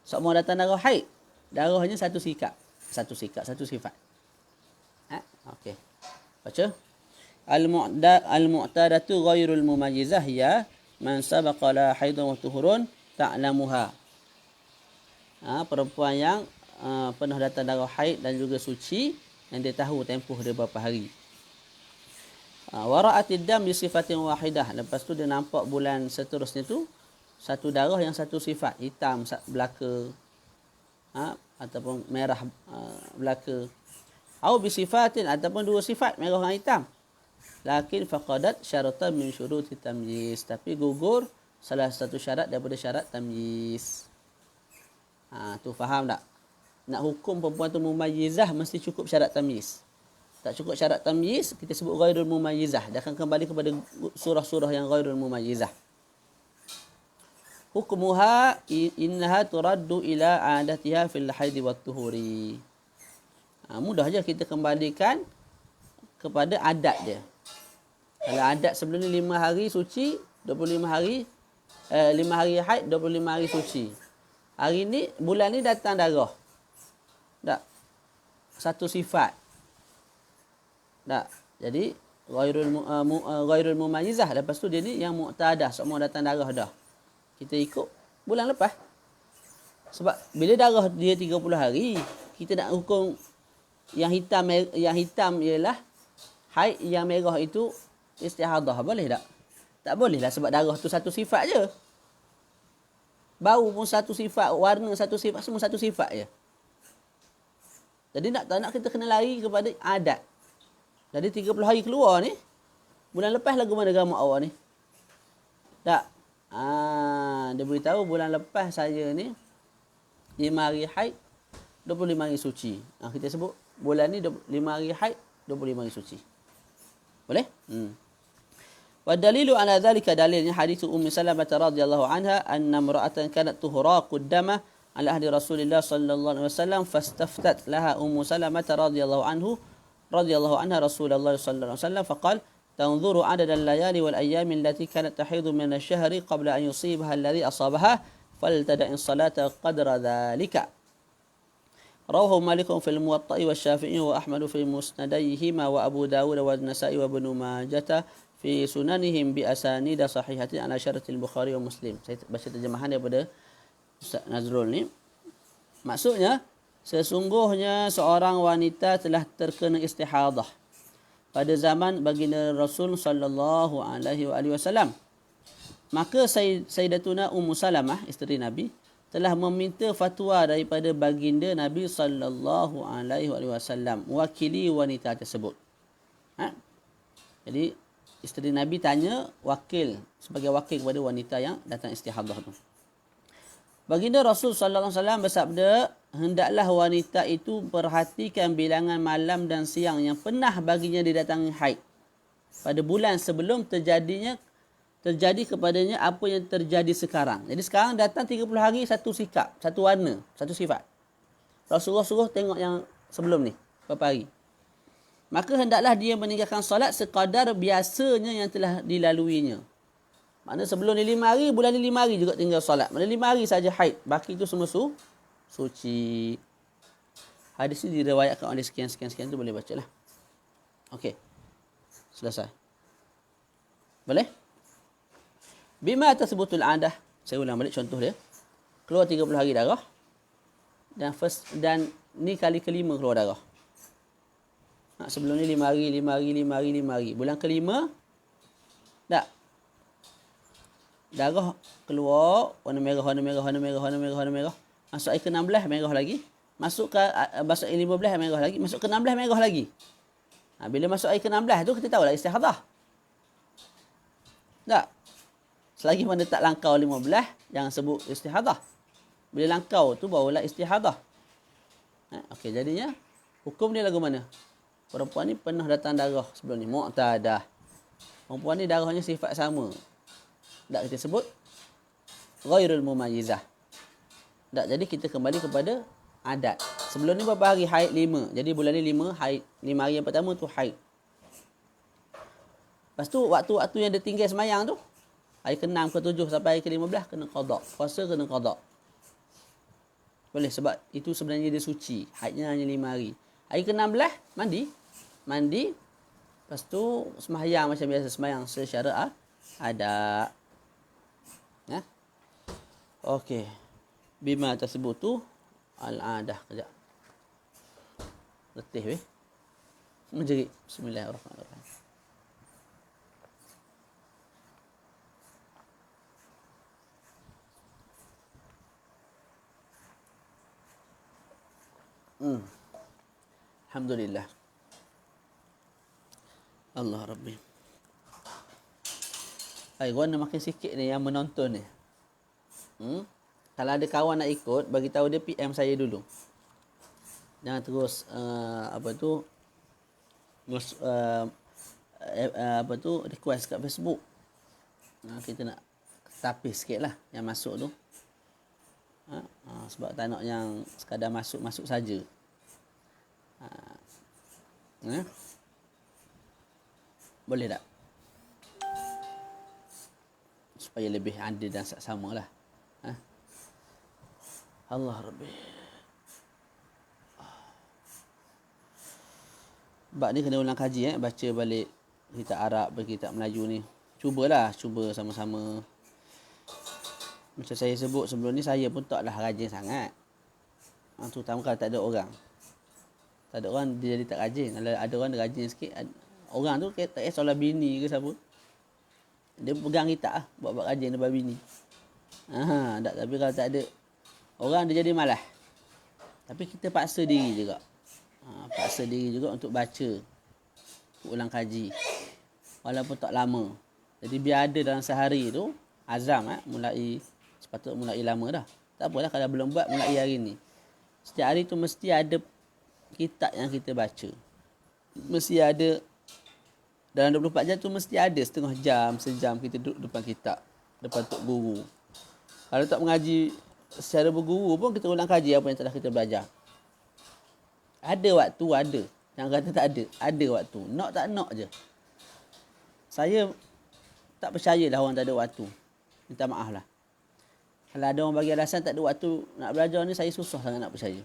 Semua datang darah haid. Darahnya satu sikap. Satu sifat. Okey. Baca. Al-mu'tadatu ghairul mumayyizah ya man sabaqa la haidun wa tuhurun ta'lamuha. Perempuan yang pernah datang darah haid dan juga suci yang dia tahu tempoh dia berapa hari. Wara'atid dam bi sifatin wahidah. Lepas tu dia nampak bulan seterusnya tu satu darah yang satu sifat, hitam belaka ataupun merah belaka. Au bi sifatin ataupun dua sifat, merah dan hitam. Lakin faqadat syaratan min syuruti tamyiz. Tapi gugur salah satu syarat daripada syarat tamyiz. Tu faham tak? Nak hukum perempuan tu mumayyizah mesti cukup syarat tamyiz. Tak cukup syarat tamyiz, kita sebut ghairul mumayyizah. Dia akan kembali kepada surah-surah yang ghairul mumayyizah. Hukmuha innaha turaddu ila adatiha fil haid wat tuhuri. Mudah je kita kembalikan kepada adat dia. Kalau adat sebelum ni 5 hari suci, 25 hari 5 hari haid, 25 hari suci. Hari ni bulan ni datang darah. Tak. Satu sifat. Tak. Jadi ghairul mumayyizah. Lepas tu dia ni yang mu'tadah, semua datang darah dah. Kita ikut bulan lepas. Sebab bila darah dia 30 hari, kita nak hukum yang hitam ialah haid, yang merah itu istihadah. Boleh tak? Tak boleh lah sebab darah tu satu sifat je. Bau pun satu sifat, warna satu sifat, semua satu sifat je. Jadi tak nak kita kena lari kepada adat. Jadi 30 hari keluar ni, bulan lepas lagu mana gamak awak ni? Tak. Dia beritahu bulan lepas saya ni 5 hari haid, 25 hari suci. Kita sebut bulan ni 5 hari haid, 25 hari suci. Boleh? Wa dalilu ala dhalika, dalilnya hadis Ummu Salamah radhiyallahu anha anna imra'atan kanat tuhraqu ad-dama ala ahdi Rasulillah sallallahu alaihi wasallam fastaftat laha Ummu Salamah radhiyallahu anha Rasulullah sallallahu alaihi wasallam faqala tanzuru adad al-layali wal ayyam allati kanat tahidu min ash-shahri qabla an yusibaha alladhi asabaha faltada'i as-salata qadra dhalika. Rawahu Malik fi al-Muwatta' wa Syafi'i wa Ahmad fi musnadayhima wa Abu Dawud wa An-Nasa'i wa Ibnu Majah fi sunanihim bi asanid sahihatin ala syaratil Bukhari wa Muslim. Saya baca terjemahan daripada Ustaz Nazrul ni. Maksudnya, sesungguhnya seorang wanita telah terkena istihadah pada zaman baginda Rasul sallallahu alaihi wasallam. Maka Sayyidatuna Ummu Salamah, isteri Nabi, telah meminta fatwa daripada baginda Nabi sallallahu alaihi wasallam mewakili wanita tersebut. Jadi isteri Nabi tanya sebagai wakil kepada wanita yang datang istihadah tu. Baginda Rasul sallallahu alaihi wasallam bersabda, hendaklah wanita itu perhatikan bilangan malam dan siang yang pernah baginya didatangi haid pada bulan sebelum terjadi kepadanya apa yang terjadi sekarang. Jadi sekarang datang 30 hari satu sikap, satu warna, satu sifat. Rasulullah suruh tengok yang sebelum ni, berapa hari. Maka hendaklah dia meninggalkan solat sekadar biasanya yang telah dilaluinya. Maknanya sebelum ni 5 hari, bulan ni 5 hari juga tinggal solat. Maknanya 5 hari saja haid. Baki itu semua suci. Hadis ini diriwayatkan oleh sekian tu, boleh baca lah. Okey. Selesai. Boleh? Bima tersebutul adah. Saya ulang balik contoh dia. Keluar 30 hari darah. Dan ni kali kelima keluar darah. Sebelum ni 5 hari. Bulan kelima, tak. Darah keluar, warna merah. Masuk hari ke-16, merah lagi. Masuk hari 15, merah lagi. Masuk ke-16, merah lagi. Bila masuk hari ke-16 tu, kita tahulah istihadah. Tak. Selagi mana tak langkau 15, jangan sebut istihadah. Bila langkau tu, barulah istihadah. Okey, jadinya hukum ni lagu mana? Perempuan ni pernah datang darah sebelum ni, mu'tadah. Perempuan ni darahnya sifat sama. Tak kita sebut ghairul mumayyizah. Tak, jadi kita kembali kepada adat. Sebelum ni berapa hari? Haid 5. Jadi bulan ni 5, haid 5 hari yang pertama tu haid. Lepas tu waktu-waktu yang dia tinggal semayang tu, hari ke-6 ke-7 sampai hari ke-15 kena qada. Puasa kena qada. Boleh, sebab itu sebenarnya dia suci. Haidnya hanya 5 hari. Hari ke-16 mandi. Mandi. Lepas tu semayang macam biasa, semayang secara adat. Ya. Okey. Bima tersebut al-adah. Kejap. Letih weh. Menjerit. Bismillahirrahmanirrahim. Alhamdulillah. Allah Rabbi. Gua nak makin sikit ni yang menonton ni. Kalau ada kawan nak ikut, bagi tahu dia PM saya dulu. Jangan terus request kat Facebook. Kita nak tapis sikit lah yang masuk tu. Sebab tak nak yang sekadar masuk saja. Boleh tak? Supaya lebih adil dan sama lah. Allah Rabbi. Bab ni kena ulang kaji baca balik kitab Arab, kitab Melayu ni. Cuba sama-sama. Macam saya sebut sebelum ni, saya pun taklah rajin sangat. Terutama kalau tak ada orang. Tak ada orang, dia jadi tak rajin. Kalau ada orang, dia rajin sikit. Orang tu tak kisahlah bini ke siapa. Dia pegang kitab lah, buat rajin depan bini. Tapi kalau tak ada orang, dia jadi malas. Tapi kita paksa diri juga. Paksa diri juga untuk baca. Untuk ulang kaji. Walaupun tak lama. Jadi biar ada dalam sehari tu, azam sepatutnya mulai lama dah. Tak apalah kalau belum buat, mulai hari ni. Setiap hari tu mesti ada kitab yang kita baca. Mesti ada. Dalam 24 jam tu mesti ada setengah jam, sejam kita duduk depan kitab. Depan tok guru. Kalau tak mengaji secara berguru pun, kita ulang kaji apa yang telah kita belajar. Ada waktu, ada. Yang kata tak ada, ada waktu. Nak tak nak je. Saya tak percayalah orang tak ada waktu. Minta maaf lah. Kalau ada orang bagi alasan tak ada waktu nak belajar ni, saya susah sangat nak percaya.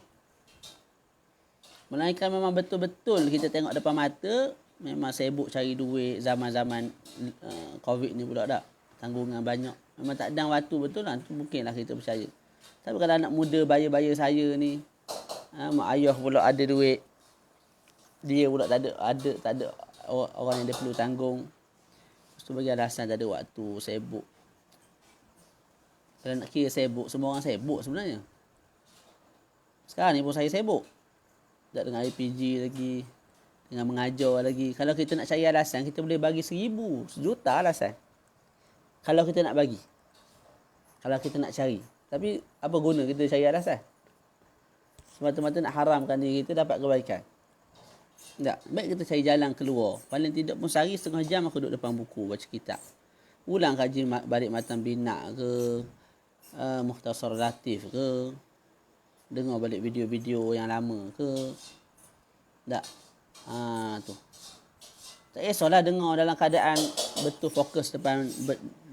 Melainkan memang betul-betul kita tengok depan mata, memang sibuk cari duit zaman-zaman COVID ni pula tak. Tanggungan banyak. Memang tak ada waktu betul lah. Tu mungkinlah kita percaya. Tapi kalau anak muda bayar-bayar saya ni, mak ayah pula ada duit, dia pula tak ada orang yang dia perlu tanggung. Lepas tu bagi alasan tak ada waktu, sibuk. Kalau nak kira sibuk, semua orang sibuk sebenarnya. Sekarang ni pun saya sibuk. Tak dengan IPG lagi, dengan mengajar lagi. Kalau kita nak cari alasan, kita boleh bagi 1,000, 1,000,000 alasan. Kalau kita nak bagi. Kalau kita nak cari. Tapi apa guna kita cari alasan? Semata-mata nak haramkan diri kita dapat kebaikan. Tak. Baik kita cari jalan keluar. Paling tidak pun sehari setengah jam aku duduk depan buku, baca kitab. Ulang kaji balik matan bina ke, Mukhtasar Latif ke, dengar balik video-video yang lama ke. Tak. Tu. Tak kisahlah dengar dalam keadaan betul fokus depan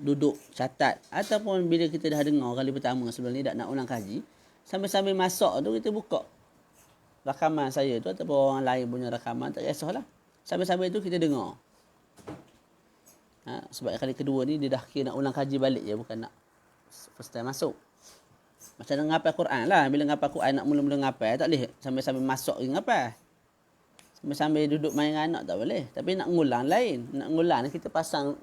duduk catat. Ataupun bila kita dah dengar kali pertama sebelum ni, tak nak ulang kaji, sambil-sambil masak tu kita buka rakaman saya tu ataupun orang lain punya rakaman, tak kisahlah. Sambil-sambil tu kita dengar. Sebab kali kedua ni dia dah kira nak ulang kaji balik je, bukan nak first time masuk. Macam nak ngapal Quran lah. Bila ngapal Quran nak mula-mula ngapal, tak boleh sambil-sambil masuk je ngapal. Sambil-sambil duduk main dengan anak tak boleh. Tapi nak ngulang lain. Nak ngulang kita pasang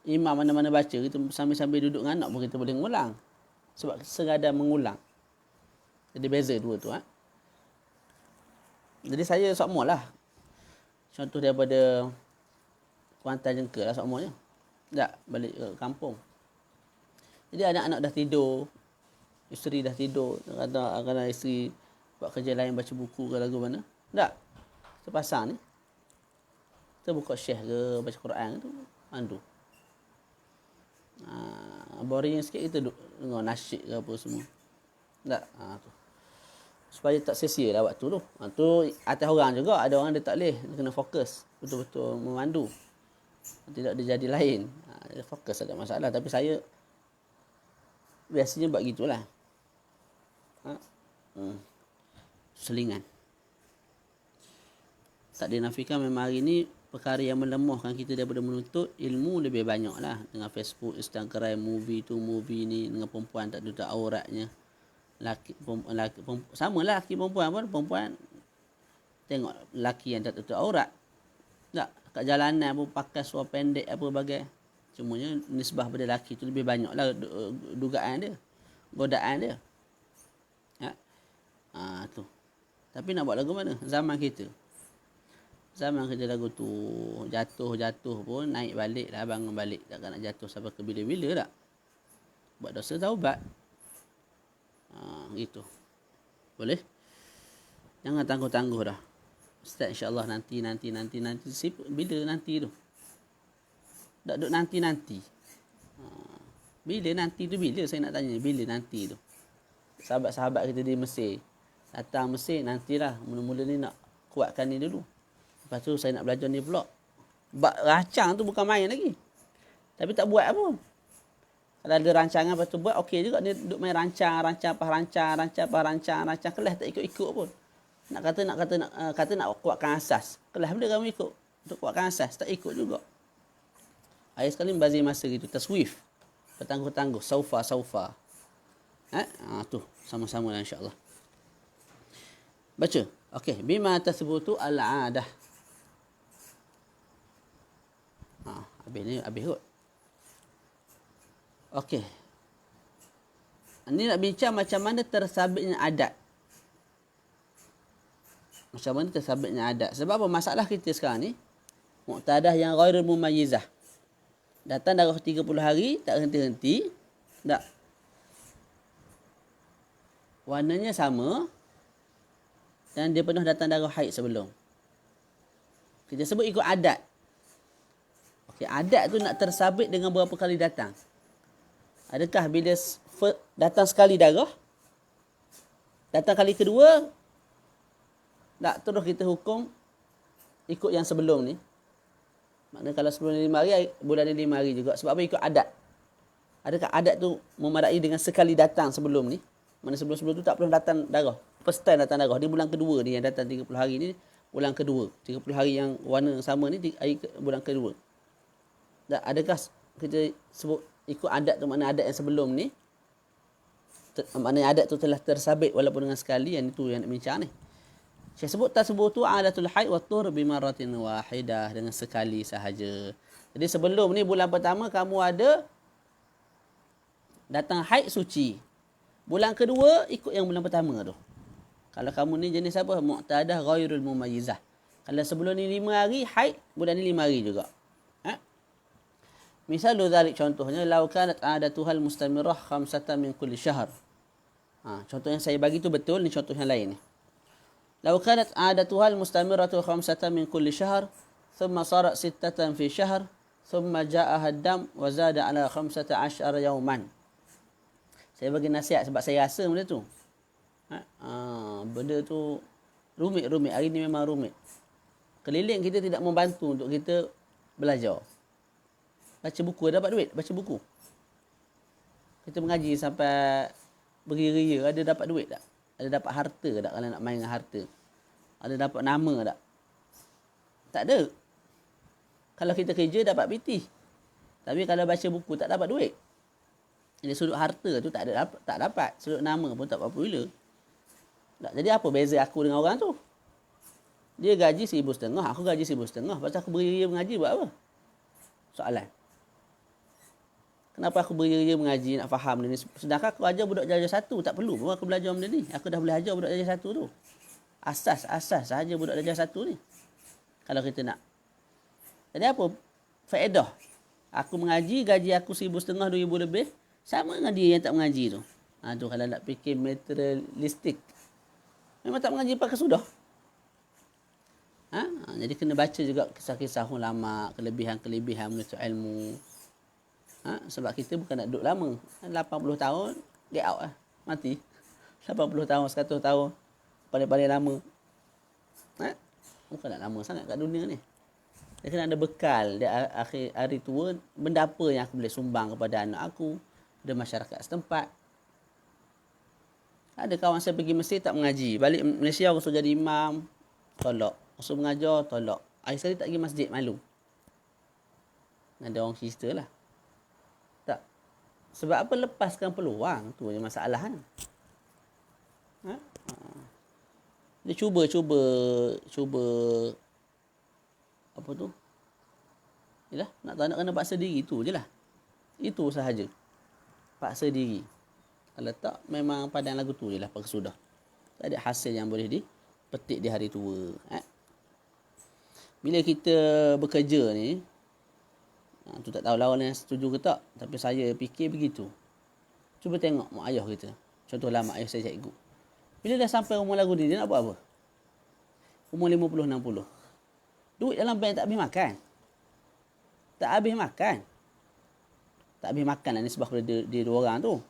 imam mana-mana baca, kita sambil-sambil duduk dengan anak pun kita boleh ngulang. Sebab sekadar mengulang. Jadi beza dua tu. Jadi saya sokmo lah. Contoh daripada Kuantan Jengkel lah sokmonya. Tak, balik ke kampung. Jadi anak-anak dah tidur. Isteri dah tidur, kadang isteri buat kerja lain, baca buku ke lagu mana. Tak. Kita pasang ni. Kita buka syekh ke, baca Quran tu, mandu. Boring sikit kita dengar nasyid ke apa semua. Tak. Tu. Supaya tak sia-sia lah waktu tu. Tu atas orang juga. Ada orang dia tak boleh. Dia kena fokus. Betul-betul memandu. Tidak dia jadi lain. Dia fokus ada masalah. Tapi saya biasanya buat gitulah. Selingan. Tak dinafikan memang hari ni perkara yang melemahkan kita daripada menuntut ilmu lebih banyak lah. Dengan Facebook, Instagram, movie tu, movie ni. Dengan perempuan tak tutup auratnya. Sama lah lelaki perempuan pun. Perempuan tengok lelaki yang tak tutup aurat. Tak, kat jalanan pun pakai seluar pendek apa bagai. Cumanya nisbah pada lelaki tu lebih banyak lah dugaan dia. Godaan dia. Tu. Tapi nak buat lagu mana? Zaman kita lagu tu jatuh pun naik balik lah, bangun balik. Takkan nak jatuh sampai ke bila-bila tak? Buat dosa taubat. Gitu. Boleh? Jangan tangguh-tangguh dah. Ustaz insya-Allah nanti. Bila nanti tu? Tak duduk nanti. Bila nanti tu bila? Saya nak tanya. Bila nanti tu? Sahabat-sahabat kita di Mesir. Datang Mesir, nantilah. Mula-mula ni nak kuatkan ni dulu. Lepas tu saya nak belajar ni pula. Rancang tu bukan main lagi. Tapi tak buat apa. Kalau ada rancangan lepas tu buat, okey juga. Dia duduk main rancang. Kelas tak ikut-ikut pun. Nak kata nak kuatkan asas. Kelas benda kamu ikut. Untuk kuatkan asas. Tak ikut juga. Akhir sekali membazir masa gitu. Taswif. Bertangguh-tangguh. Saufa. Tu. Sama-sama lah insyaAllah. Baca. Okey. Bima tasbutu al-adah. Habis kot. Okey. Ini nak bincang macam mana tersabitnya adat. Sebab apa masalah kita sekarang ni? Muqtadah yang ghairul mumayyizah. Datang darah 30 hari, tak henti-henti. Tak. Warnanya sama. Dan dia pernah datang darah haid sebelum. Kita sebut ikut adat. Okey, adat tu nak tersabit dengan berapa kali datang. Adakah bila datang sekali darah, datang kali kedua, tak terus kita hukum ikut yang sebelum ni. Maknanya kalau sebelum ni 5 hari, bulan ni 5 hari juga. Sebab apa? Ikut adat. Adakah adat tu memadai dengan sekali datang sebelum ni? Mana sebelum-sebelum tu tak pernah datang darah. First time datang darah. Di bulan kedua ni yang datang 30 hari ni, bulan kedua. 30 hari yang warna sama ni, bulan kedua. Tak, adakah kita sebut ikut adat tu, makna adat yang sebelum ni, maknanya adat tu telah tersabit walaupun dengan sekali, yang itu yang nak bincang ni. Saya sebut tasbutu adatul haid wa tur bimaratin wahidah, dengan sekali sahaja. Jadi sebelum ni bulan pertama kamu ada datang haid suci. Bulan kedua ikut yang bulan pertama tu. Kalau kamu ni jenis apa? Muqtadah ghairul mumayyizah. Kalau sebelum ni 5 hari haid, bulan ni 5 hari juga. Misal dzalik, contohnya law kanat adatuhal mustamirah khamsatan min kulli syahr. Contoh yang saya bagi tu betul, ni contoh yang lain ni. Law kanat adatuhal mustamiratu khamsatan min kulli syahr, thumma sarat sittatan fi syahr, thumma ja'aha ad-dam wa zada ala 15 yawman. Saya bagi nasihat sebab saya rasa benda tu. Benda tu rumit. Hari ni memang rumit. Keliling kita tidak membantu untuk kita belajar. Baca buku, dapat duit. Baca buku. Kita mengaji sampai beria-ria, ada dapat duit tak? Ada dapat harta tak kalau nak main dengan harta? Ada dapat nama tak? Tak ada. Kalau kita kerja dapat PT. Tapi kalau baca buku tak dapat duit. Jadi sudut harta tu tak dapat. Sudut nama pun tak popular. Tak, jadi apa beza aku dengan orang tu? Dia gaji 1,500, aku gaji 1,500. Pasal aku beria-ria mengaji buat apa? Soalan. Kenapa aku beria-ria mengaji, nak faham benda ni? Sedangkan aku ajar budak darjah 1, tak perlu pun aku belajar benda ni. Aku dah boleh ajar budak darjah 1 tu. Asas sahaja budak darjah 1 ni. Kalau kita nak. Jadi apa? Faedah. Aku mengaji, gaji aku 1,500, 2,000 lebih. Sama dengan dia yang tak mengaji tu. Tu kalau nak fikir materialistik. Memang tak mengaji pakai sudah. Jadi kena baca juga kisah-kisah ulama, kelebihan-kelebihan menuntut ilmu. Sebab kita bukan nak duduk lama. 80 tahun, get out lah. Mati. 80 tahun, 100 tahun. Paling-paling lama. Bukan nak lama sangat kat dunia ni. Dia kena ada bekal. Dia akhir hari tua, benda apa yang aku boleh sumbang kepada anak aku, kepada masyarakat setempat. Ada kawan saya pergi Mesir tak mengaji. Balik Malaysia aku suruh jadi imam, tolak. Suruh mengajar, tolak. Akhir sekali tak pergi masjid, malu. Ada orang cerita lah. Tak. Sebab apa lepaskan peluang? Tu je masalah kan. Dia cuba apa tu? Yalah, nak kena paksa diri tu je lah. Itu sahaja. Paksa diri. Kalau tak, memang padang lagu tu je lah sudah. Tak ada hasil yang boleh dipetik di hari tua. Bila kita bekerja ni, tu tak tahu lawan yang setuju ke tak, tapi saya fikir begitu. Cuba tengok mak ayah kita. Contohlah mak ayah saya cikgu. Bila dah sampai umur lagu ni, dia nak buat apa? Umur 50-60. Duit dalam bank tak habis makan. Tak habis makan. Tak habis makan lah ni sebab dia dua orang tu.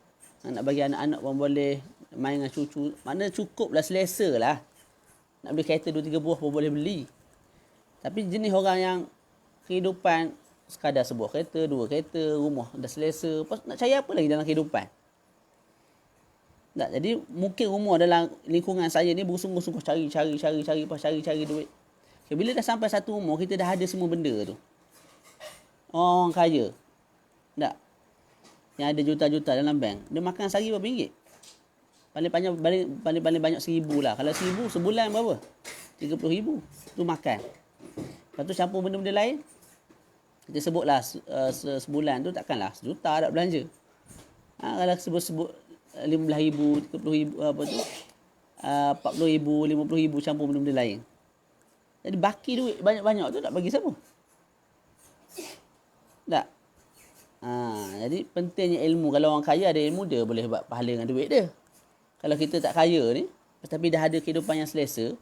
Nak bagi anak-anak pun boleh main dengan cucu. Mana cukup lah, selesa lah. Nak beli kereta 2-3 buah pun boleh beli. Tapi jenis orang yang kehidupan sekadar sebuah kereta, 2 kereta, rumah dah selesa. Nak cari apa lagi dalam kehidupan? Tak, jadi mungkin umur dalam lingkungan saya ni bersungguh-sungguh cari duit. Okay, bila dah sampai satu umur, kita dah ada semua benda tu. Orang kaya. Tak. Yang ada juta-juta dalam bank. Dia makan sehari berapa ringgit? Paling banyak 1,000 lah. Kalau 1,000 sebulan berapa? 30,000. Tu makan. Lepas tu campur benda-benda lain. Kita sebutlah sebulan tu takkanlah 1 juta tak belanja. Kalau sebut 15,000, 30,000, apa tu? 40,000, 50,000 campur benda-benda lain. Jadi baki duit banyak-banyak tu nak bagi siapa? Tak. Jadi pentingnya ilmu. Kalau orang kaya ada ilmu, dia boleh buat pahala dengan duit dia. Kalau kita tak kaya ni, tapi dah ada kehidupan yang selesa,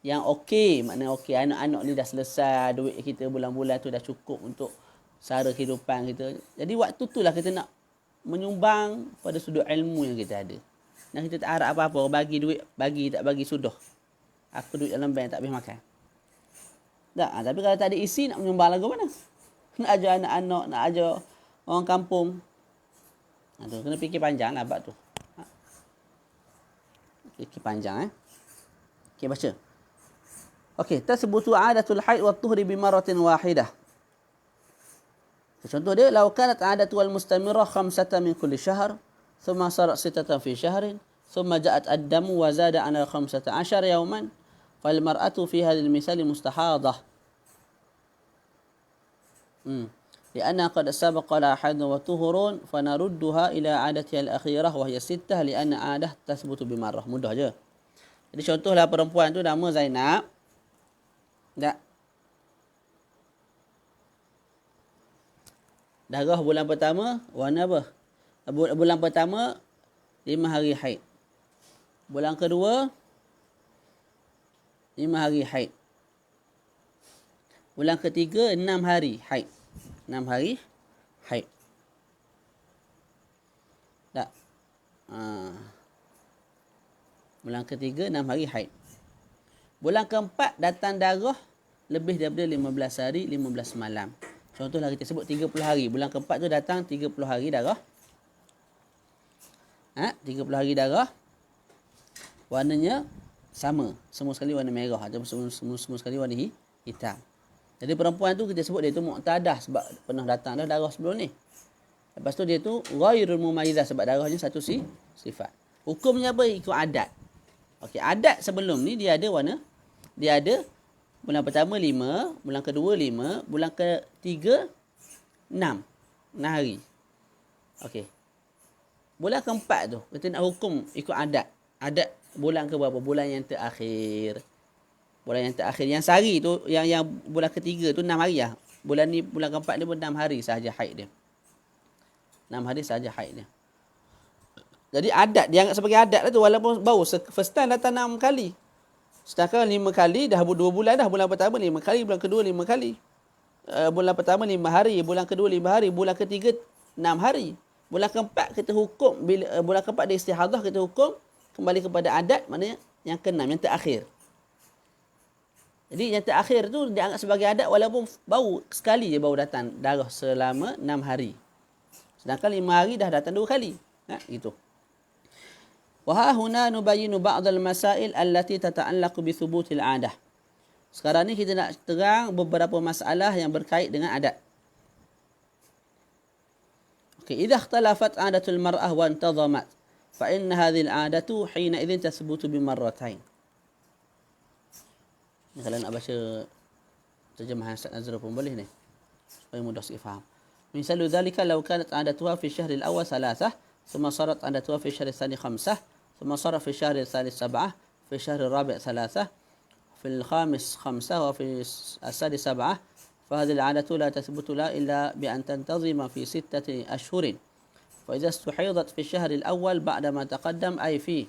yang okey, maknanya okey, anak-anak ni dah selesai, duit kita bulan-bulan tu dah cukup untuk sara kehidupan kita. Jadi waktu tu lah kita nak menyumbang pada sudut ilmu yang kita ada. Dan kita tak harap apa-apa, orang bagi duit, bagi tak bagi sudah. Aku duit dalam bank tak habis makan. Tak, tapi kalau tak ada isi, nak menyumbang lagu mana? Nak ajar anak-anak, nak ajar orang kampung. Tu, kena fikir panjang lah bab tu. Fikir panjang Okey, baca. Okey, tasbutu adatul haid wa tuhri bi maratin wahidah. Contoh dia, law kanat adatu al mustamirah 5 min kulli syahr, thumma sarat 6 fi syahrin, thumma ja'at ad-damu wa zada ala 15 yawman, fal mar'atu fi hadhihi al-misal mustahadah. لأنها قد سبق لها حيض وطهور فنردها إلى عادتها الأخيرة وهي 6 لأن عادة تثبت بمرة. Mudah je. Jadi contohlah perempuan tu nama Zainab. Tak. Darah bulan pertama warna apa? Bulan pertama 5 hari haid. Bulan kedua 5 hari haid. Bulan ketiga 6 hari haid. 6 hari haid. Tak. Bulan ketiga 6 hari haid. Bulan keempat datang darah lebih daripada 15 hari 15 malam. Contohlah kita sebut 30 hari. Bulan keempat tu datang 30 hari darah. 30 hari darah. Warnanya sama. Semua sekali warna merah. Atau semua sekali warna hitam. Jadi perempuan tu kita sebut dia tu mu'tadah sebab pernah datang dah darah sebelum ni. Lepas tu dia tu ghairul mumayyizah sebab darahnya satu sifat. Hukumnya apa? Ikut adat. Okey, adat sebelum ni dia ada warna. Dia ada bulan pertama 5, bulan kedua 5, bulan ketiga 6. 6 hari. Okey. Bulan keempat tu kita nak hukum ikut adat. Adat bulan ke berapa? Bulan yang terakhir. Bulan yang terakhir yang sehari tu yang bulan ketiga tu 6 hari lah. Bulan ni bulan keempat ni pun 6 hari sahaja haid dia. 6 hari sahaja haid dia. Jadi adat, dianggap sebagai adat lah tu. Walaupun baru first time datang 6 kali. Sedangkan 5 kali, dah 2 bulan dah. Bulan pertama 5 kali, bulan kedua 5 kali. Bulan pertama 5 hari, bulan kedua 5 hari, bulan ketiga 6 hari. Bulan keempat kita hukum, bulan keempat dia istihadah, kita hukum kembali kepada adat, maknanya yang keenam, yang terakhir. Jadi yang terakhir tu dianggap sebagai adat walaupun baru sekali je baru datang darah selama 6 hari. Sedangkan 5 hari dah datang 2 kali. Gitu. Wa ha huna nubayyinu ba'd al-masail allati tata'allaqu bi thubutil 'adah. Sekarang ni kita nak terang beberapa masalah yang berkait dengan adat. Okey, idza ikhtalafat 'adatul mar'ah wa intazamat fa inna hadhihi al-'adatu hina idzin tathbutu bi marratain. Ni kalau nak baca terjemahan Ustaz Nazrul pun boleh ni. Supaya mudah sikit faham. Misalu dhalika law kanat 'adatuha fi syahr al-awwal 3, thumma sarat 'adatuha fi syahr al-thani 5, thumma sarat fi syahr al-thalith 7, fi syahr al-rabi' 3, في الخامس 5 وفي السادس 7 فهذه العادة لا تثبت لا إلا بأن تنتظم في 6 أشهر فإذا استحيضت في الشهر الأول بعدما تقدم أي في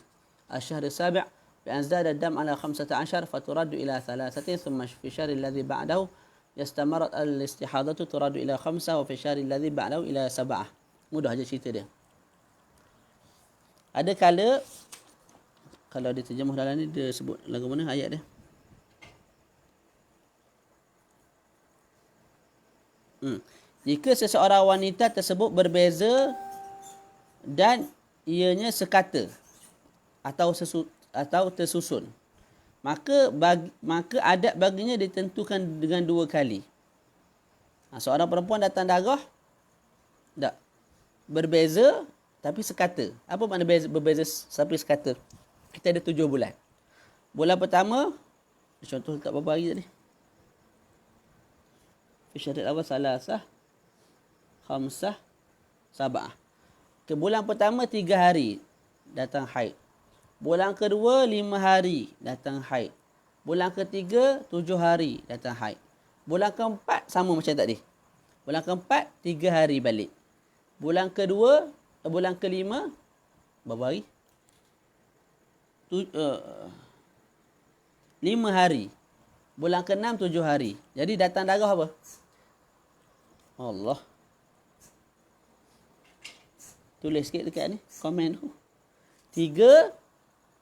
الشهر السابع بأن ازداد الدم على 15 فترد إلى 3 ثم في الشهر الذي بعده استمرت الاستحاضة ترد إلى 5 وفي الشهر الذي بعده إلى 7. Mudah aja cerita dia. Ada kala kalau dia terjemah dalam ni dia sebut lagu mana ayat dia. Jika seseorang wanita tersebut berbeza dan ianya sekata atau tersusun, maka adat baginya ditentukan dengan 2 kali. Seorang perempuan datang darah tak berbeza tapi sekata. Apa makna berbeza tapi sekata? Kita ada 7 bulan. Bulan pertama, contoh letak berapa hari tadi? Fi syahril awal 3, 5, 7. Ke bulan pertama 3 hari datang haid. Bulan kedua 5 hari datang haid. Bulan ketiga 7 hari datang haid. Bulan keempat sama macam tadi. Bulan keempat 3 hari balik. Bulan kedua, bulan kelima berapa hari? 5 hari. Bulan ke-6 7 hari. Jadi datang darah apa? Allah. Tulis sikit dekat ni. Komen tu. 3.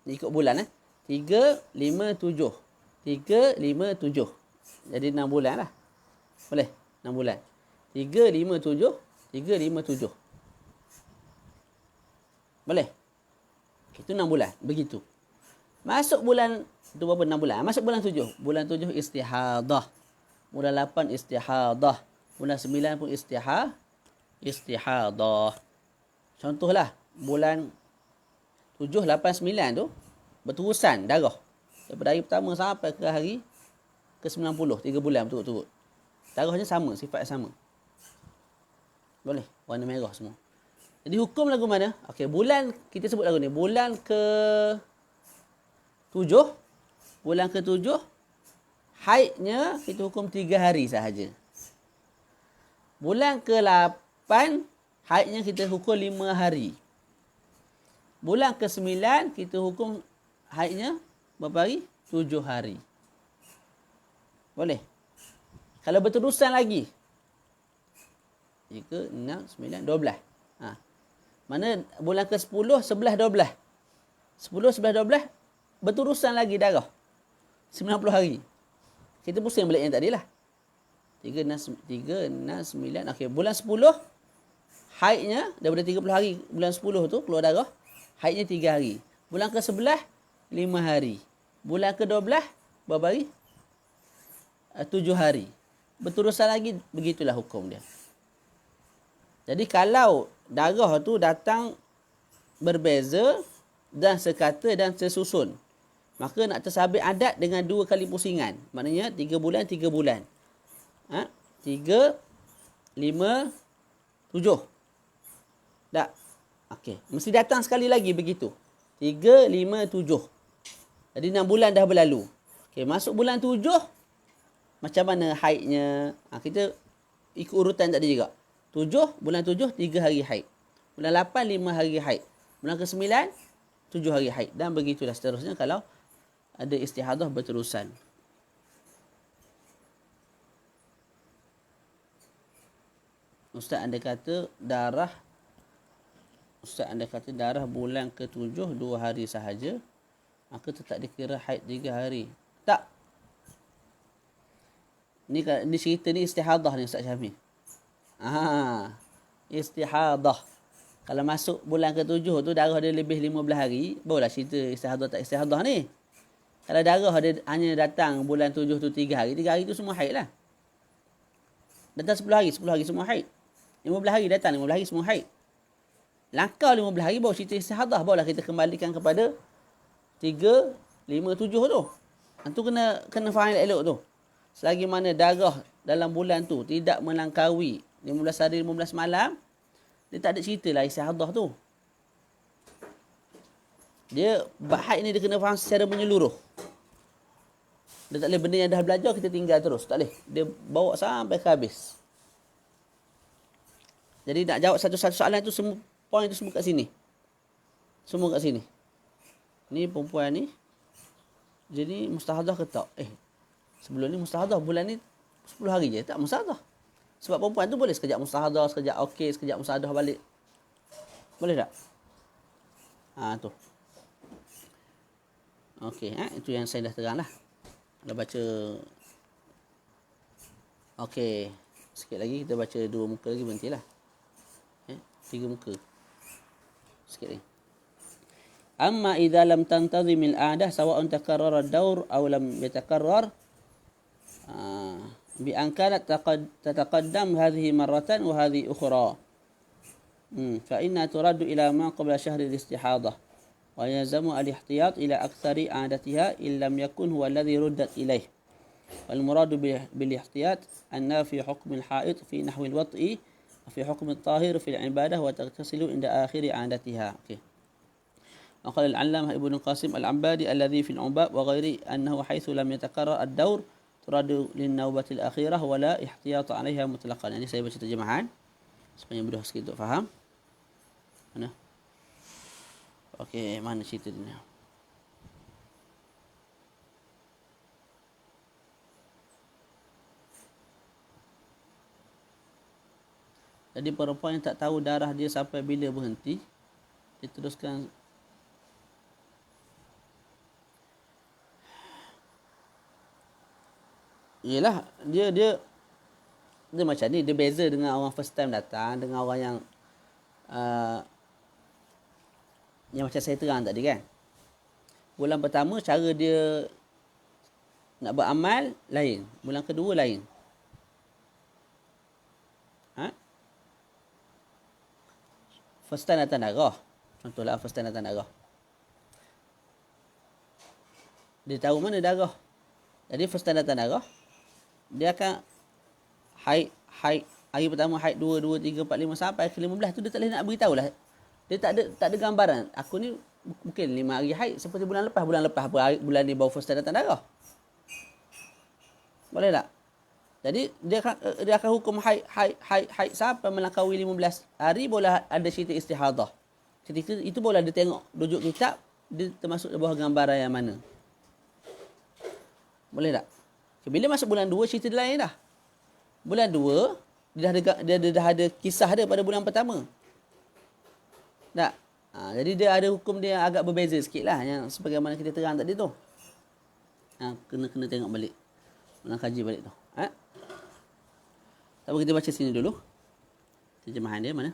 Ni ikut bulan. 3, 5, 7. 3, 5, 7. Jadi 6 bulan lah. Boleh? 6 bulan. 3, 5, 7. 3, 5, 7. Boleh? Itu 6 bulan. Begitu. Masuk bulan, itu berapa 6 bulan? Masuk bulan 7. Bulan 7 istihadah. Bulan 8 istihadah. Bulan 9 pun istihadah. Contohlah, bulan 7, 8, 9 tu berterusan darah. Daripada hari pertama sampai ke hari ke-90. 3 bulan betul-betul. Darahnya sama, sifat sama. Boleh? Warna merah semua. Jadi hukum lagu mana? Okey, bulan, kita sebut lagu ni. Bulan ke-7. Bulan ke-7. Haidnya kita hukum 3 hari sahaja. Bulan ke-8, haidnya kita hukum 5 hari. Bulan ke-9, kita hukum haidnya berapa hari? 7 hari. Boleh? Kalau berterusan lagi. 3, 6, 9, 12. Mana bulan ke-10, 11, 12. 10, 11, 12, berterusan lagi darah. 90 hari. Kita pusing balik yang tadi lah. 3, 6, 9. Okey, bulan 10, haidnya daripada 30 hari. Bulan 10 tu keluar darah. Haidnya 3 hari. Bulan ke-11, 5 hari. Bulan ke-12, berapa hari? 7 hari. Berterusan lagi, begitulah hukum dia. Jadi kalau darah tu datang berbeza dan sekata dan tersusun, maka nak tersabit adat dengan 2 kali pusingan. Maknanya 3 bulan, 3 bulan. 3, 5, 7. Tak? Okey. Mesti datang sekali lagi begitu. 3, 5, 7. Jadi 6 bulan dah berlalu. Okey, masuk bulan 7. Macam mana haidnya? Kita ikut urutan tadi juga. 7, bulan 7, 3 hari haid. Bulan 8, 5 hari haid. Bulan ke-9, 7 hari haid. Dan begitulah seterusnya kalau ada istihadah berterusan. Ustaz anda kata darah bulan ke-7 2 hari sahaja, maka tetap dikira haid 3 hari. Tak. Ni cerita ni istihadah ni Ustaz Syamil. Istihadah. Kalau masuk bulan ke-7 tu darah dia lebih 15 hari, barulah cerita istihadah tak istihadah ni. Kalau darah dia hanya datang bulan 7 tu 3 hari, 3 hari tu semua haid lah. Datang 10 hari semua haid. 15 hari datang, 15 hari semua haid. Langkah 15 hari baru cerita istihadah, barulah kita kembalikan kepada 3, 5, 7 tu. Itu kena faham elok tu. Selagi mana darah dalam bulan tu tidak melangkaui 15 hari 15 malam, dia tak ada cerita lah istihadah tu. Dia haid ni dia kena faham secara menyeluruh. Dia tak boleh benda yang dah belajar kita tinggal terus. Tak boleh. Dia bawa sampai ke habis. Jadi nak jawab satu-satu soalan tu, semua poin tu semua kat sini. Semua kat sini. Ni perempuan ni. Jadi mustahadah ke tak? Sebelum ni mustahadah. Bulan ni 10 hari je. Tak mustahadah. Sebab perempuan tu boleh sekejap mustahadah, sekejap okey, sekejap mustahadah balik. Boleh tak? Tu. Okey, itu yang saya dah terang lah. Dah baca. Okey. Sikit lagi kita baca 2 muka lagi berhentilah. 3 muka. Sikit lagi. Amma idza lam tantazim al-'adah sawa'un takarrara ad-dawr aw lam yatakarrar bi an kanat tataqaddam hadhihi marratan wa hadhihi ukhra. Fa inna turaddu ila ma qabla shahri al-istihadah wa yazamu al-ihtiyat ila aktsari 'adatiha in lam yakun huwa alladhi ruddat ilayh. Wal muradu bil ihtiyat anna fi hukm al-ha'id fi nahwi al-wat'i wa fi hukm at-tahir fi al-ibadah wa taghtasilu inda akhir 'adatiha. Okey. وقال العلامة ابن القاسم العنبادي الذي في العباب وغيره أنه حيث لم يتكرر الدور ترد للنوبة الأخيرة ولا احتياط عليها مطلقا. يعني saya baca terjemahan supaya mudah sikit untuk faham. Mana? Okey, mana cerita ni? Jadi perempuan yang tak tahu darah dia sampai bila berhenti, dia teruskan. Yelah, dia macam ni, dia beza dengan orang first time datang, dengan orang yang macam saya terang tadi kan. Bulan pertama cara dia nak beramal lain, bulan kedua lain. First time datang darah. Contohlah first time datang darah. Dia tahu mana darah. Jadi first time datang darah, dia akan haid hari pertama haid 2, 2, 3, 4, 5 sampai ke 15 tu dia tak boleh nak beritahu lah. Dia tak ada gambaran. Aku ni mungkin 5 hari haid seperti bulan lepas bulan ni baru first time datang darah. Boleh tak? Jadi dia akan hukum haid sampai melangkaui 15 hari boleh ada cerita istihadah. Ketika itu boleh dia tengok rujuk kitab, dia termasuk di bawah gambaran yang mana. Boleh tak? Bila masuk bulan 2, cerita dia lain dah. Bulan 2, dia dah ada kisah dia pada bulan pertama. Tak? Jadi dia ada hukum dia agak berbeza sikit lah. Yang sebagaimana kita terang tadi tu. Kena tengok balik. Kena kaji balik tu. Tak apa, kita baca sini dulu. Terjemahan dia mana?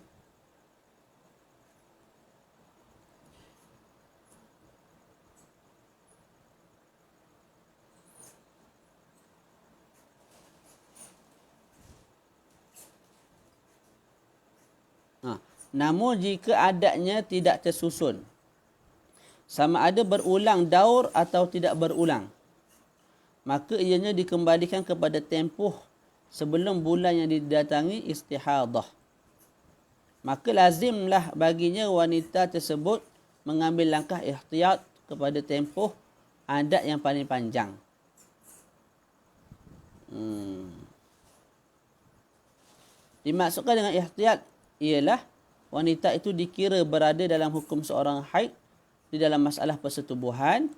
Namun jika adatnya tidak tersusun, sama ada berulang daur atau tidak berulang, maka ianya dikembalikan kepada tempoh sebelum bulan yang didatangi istihadah. Maka lazimlah baginya wanita tersebut mengambil langkah ihtiyat kepada tempoh adat yang paling panjang. Dimaksudkan dengan ihtiyat ialah wanita itu dikira berada dalam hukum seorang haid di dalam masalah persetubuhan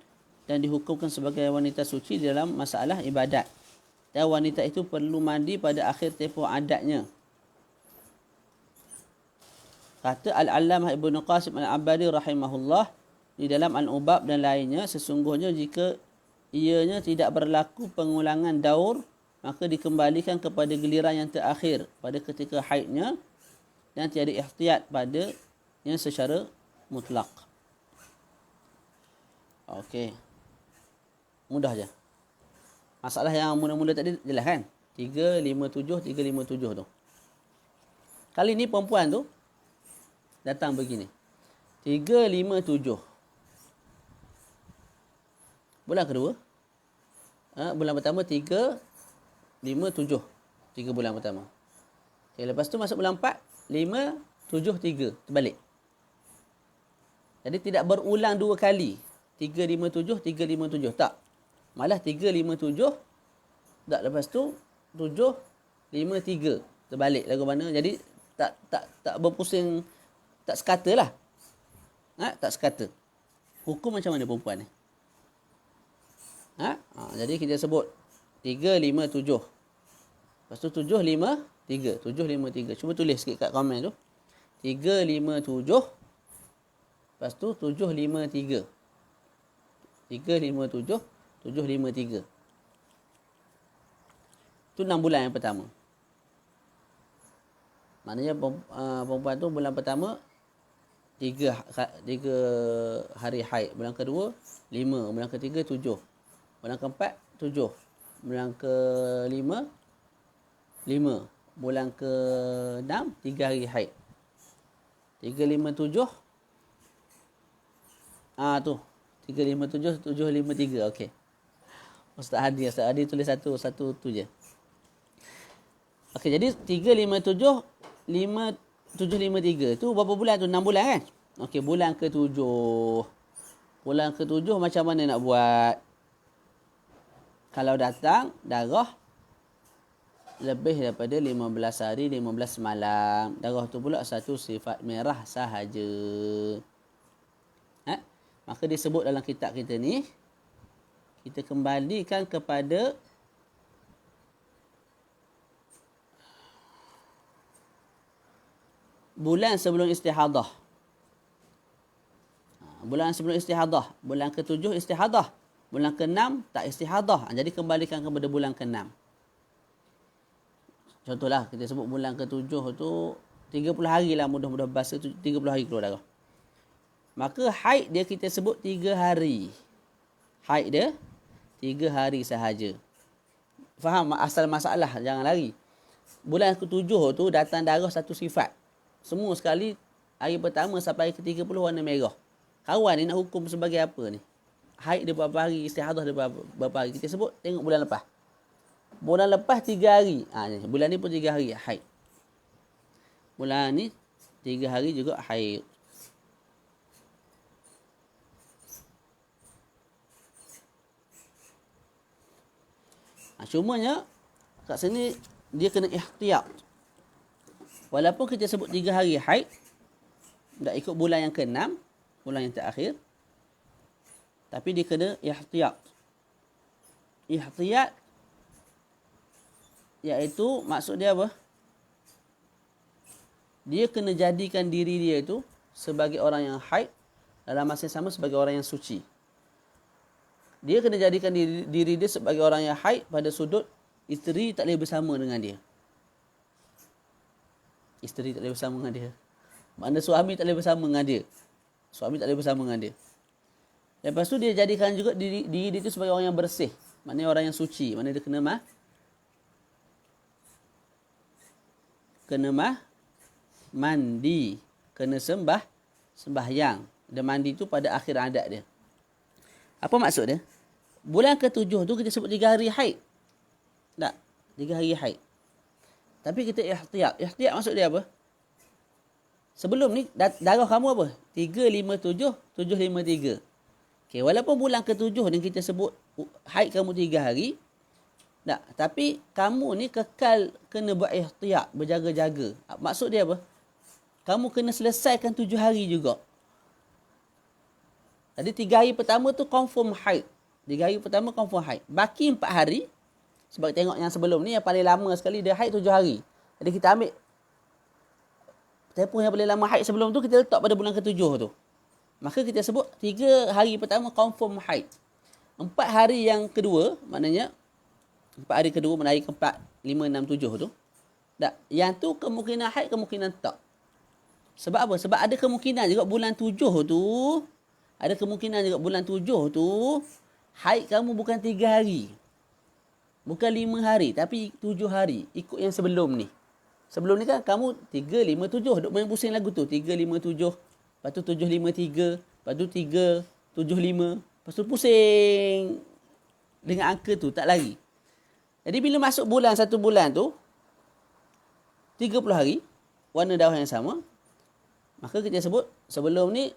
dan dihukumkan sebagai wanita suci di dalam masalah ibadat. Dan wanita itu perlu mandi pada akhir tempoh adatnya. Kata Al-Allamah Ibnu Qasim Al-Abadi rahimahullah di dalam Al-Ubab dan lainnya, sesungguhnya jika ianya tidak berlaku pengulangan daur, maka dikembalikan kepada giliran yang terakhir pada ketika haidnya dan tiada ihtiyat padanya secara mutlak. Okey. Mudah je. Masalah yang mula-mula tadi jelas kan? 3, 5, 7, 3, 5, 7 tu. Kali ni perempuan tu datang begini. 3, 5, 7. Bulan kedua. Bulan pertama 3, 5, 7. 3 bulan pertama. Okay, lepas tu masuk bulan 4, 5, 7, 3. Terbalik. Jadi tidak berulang 2 kali. 3, 5, 7, 3, 5, 7. Tak. Malah 3, 5, 7. Tak, lepas tu 7, 5, 3. Terbalik lagu mana. Jadi tak berpusing, tak sekata lah. Tak sekata. Hukum macam mana perempuan ni? Jadi kita sebut 3, 5, 7. Lepas tu 7, 5, 3. 7, 5, 3. Cuba tulis sikit kat komen tu. 3, 5, 7. Lepas tu 7, 5, 3. 3, 5, 7. 7, 5, 3. Itu 6 bulan yang pertama. Maknanya perempuan tu bulan pertama 3 hari haid. Bulan kedua 5. Bulan ketiga 7. Bulan keempat 7. Bulan ke-5 5. Bulan ke-6 3 hari haid. 3, 5, 7. Tu. 3, 5, 7. 7, 5, 3. Okey. Ustaz Hadi tulis satu tu je. Okey, jadi 3, 5, 7. 5, 7, 5, 3. Tu berapa bulan tu? 6 bulan kan? Okey, bulan ke-7. Bulan ke-7 macam mana nak buat? Kalau datang darah lebih daripada 15 hari, 15 malam. Darah tu pula satu sifat merah sahaja. Maka disebut dalam kitab kita ni, kita kembalikan kepada bulan sebelum istihadah. Bulan sebelum istihadah. Bulan ke-7 istihadah. Bulan ke-6 tak istihadah. Jadi kembalikan kepada bulan ke-6. Contohlah kita sebut bulan ke-7 tu 30 hari lah, mudah-mudah bahasa tu 30 hari keluar darah. Maka haid dia kita sebut 3 hari. Haid dia 3 hari sahaja. Faham asal masalah, jangan lari. Bulan ke-7 tu datang darah satu sifat. Semua sekali hari pertama sampai ke 30 warna merah. Kawan ni nak hukum sebagai apa ni? Haid dia berapa hari, istihadah dia berapa hari. Kita sebut, tengok bulan lepas. Bulan lepas 3 hari. Bulan ni pun 3 hari haid. Bulan ni 3 hari juga haid. Cumanya kat sini dia kena ihtiyat. Walaupun kita sebut 3 hari haid, tak ikut bulan yang ke-6, bulan yang terakhir, tapi dia kena ihtiyat. Ihtiyat iaitu maksud dia apa? Dia kena jadikan diri dia itu sebagai orang yang haid, dalam masa yang sama sebagai orang yang suci. Dia kena jadikan diri dia sebagai orang yang haid pada sudut isteri tak boleh bersama dengan dia. Isteri tak boleh bersama dengan dia. Makna suami tak boleh bersama dengan dia. Suami tak boleh bersama dengan dia. Lepas tu dia jadikan juga diri dia itu sebagai orang yang bersih. Maknanya orang yang suci. Maknanya dia kena mandi. Kena sembahyang. Dia mandi tu pada akhir adat dia. Apa maksud dia? Bulan ke-7 tu kita sebut 3 hari haid. Tak? 3 hari haid. Tapi kita ihtiyat. Ihtiyat maksud dia apa? Sebelum ni darah kamu apa? 3, 5, 7, 7, 5, 3. Okay, walaupun bulan ke-7 ni kita sebut haid kamu 3 hari. Tak? Tapi kamu ni kekal kena buat ihtiyat, berjaga-jaga. Maksud dia apa? kamu kena selesaikan 7 hari juga. Jadi 3 hari pertama tu confirm haid. 3 hari pertama confirm haid. Baki 4 hari, sebab tengok yang sebelum ni yang paling lama sekali dia haid 7 hari. Jadi kita ambil tempoh yang paling lama haid sebelum tu, kita letak pada bulan ke-7 tu. Maka kita sebut 3 hari pertama confirm haid. 4 hari yang kedua, maknanya 4 hari kedua mana hari ke-4, 5, 6, 7 tu. Tak, yang tu kemungkinan haid, kemungkinan tak. Sebab apa? Sebab ada kemungkinan juga bulan 7 tu, ada kemungkinan juga bulan 7 tu, haid kamu bukan 3 hari. Bukan 5 hari, tapi 7 hari. Ikut yang sebelum ni. Sebelum ni kan kamu 3, 5, 7. Duk main pusing lagu tu. 3, 5, 7. Lepas tu 7, 5, 3. Lepas tu 3, 7, 5. Lepas tu pusing dengan angka tu, tak lari. Jadi bila masuk bulan, 1 bulan tu, 30 hari, warna darah yang sama, maka kita sebut sebelum ni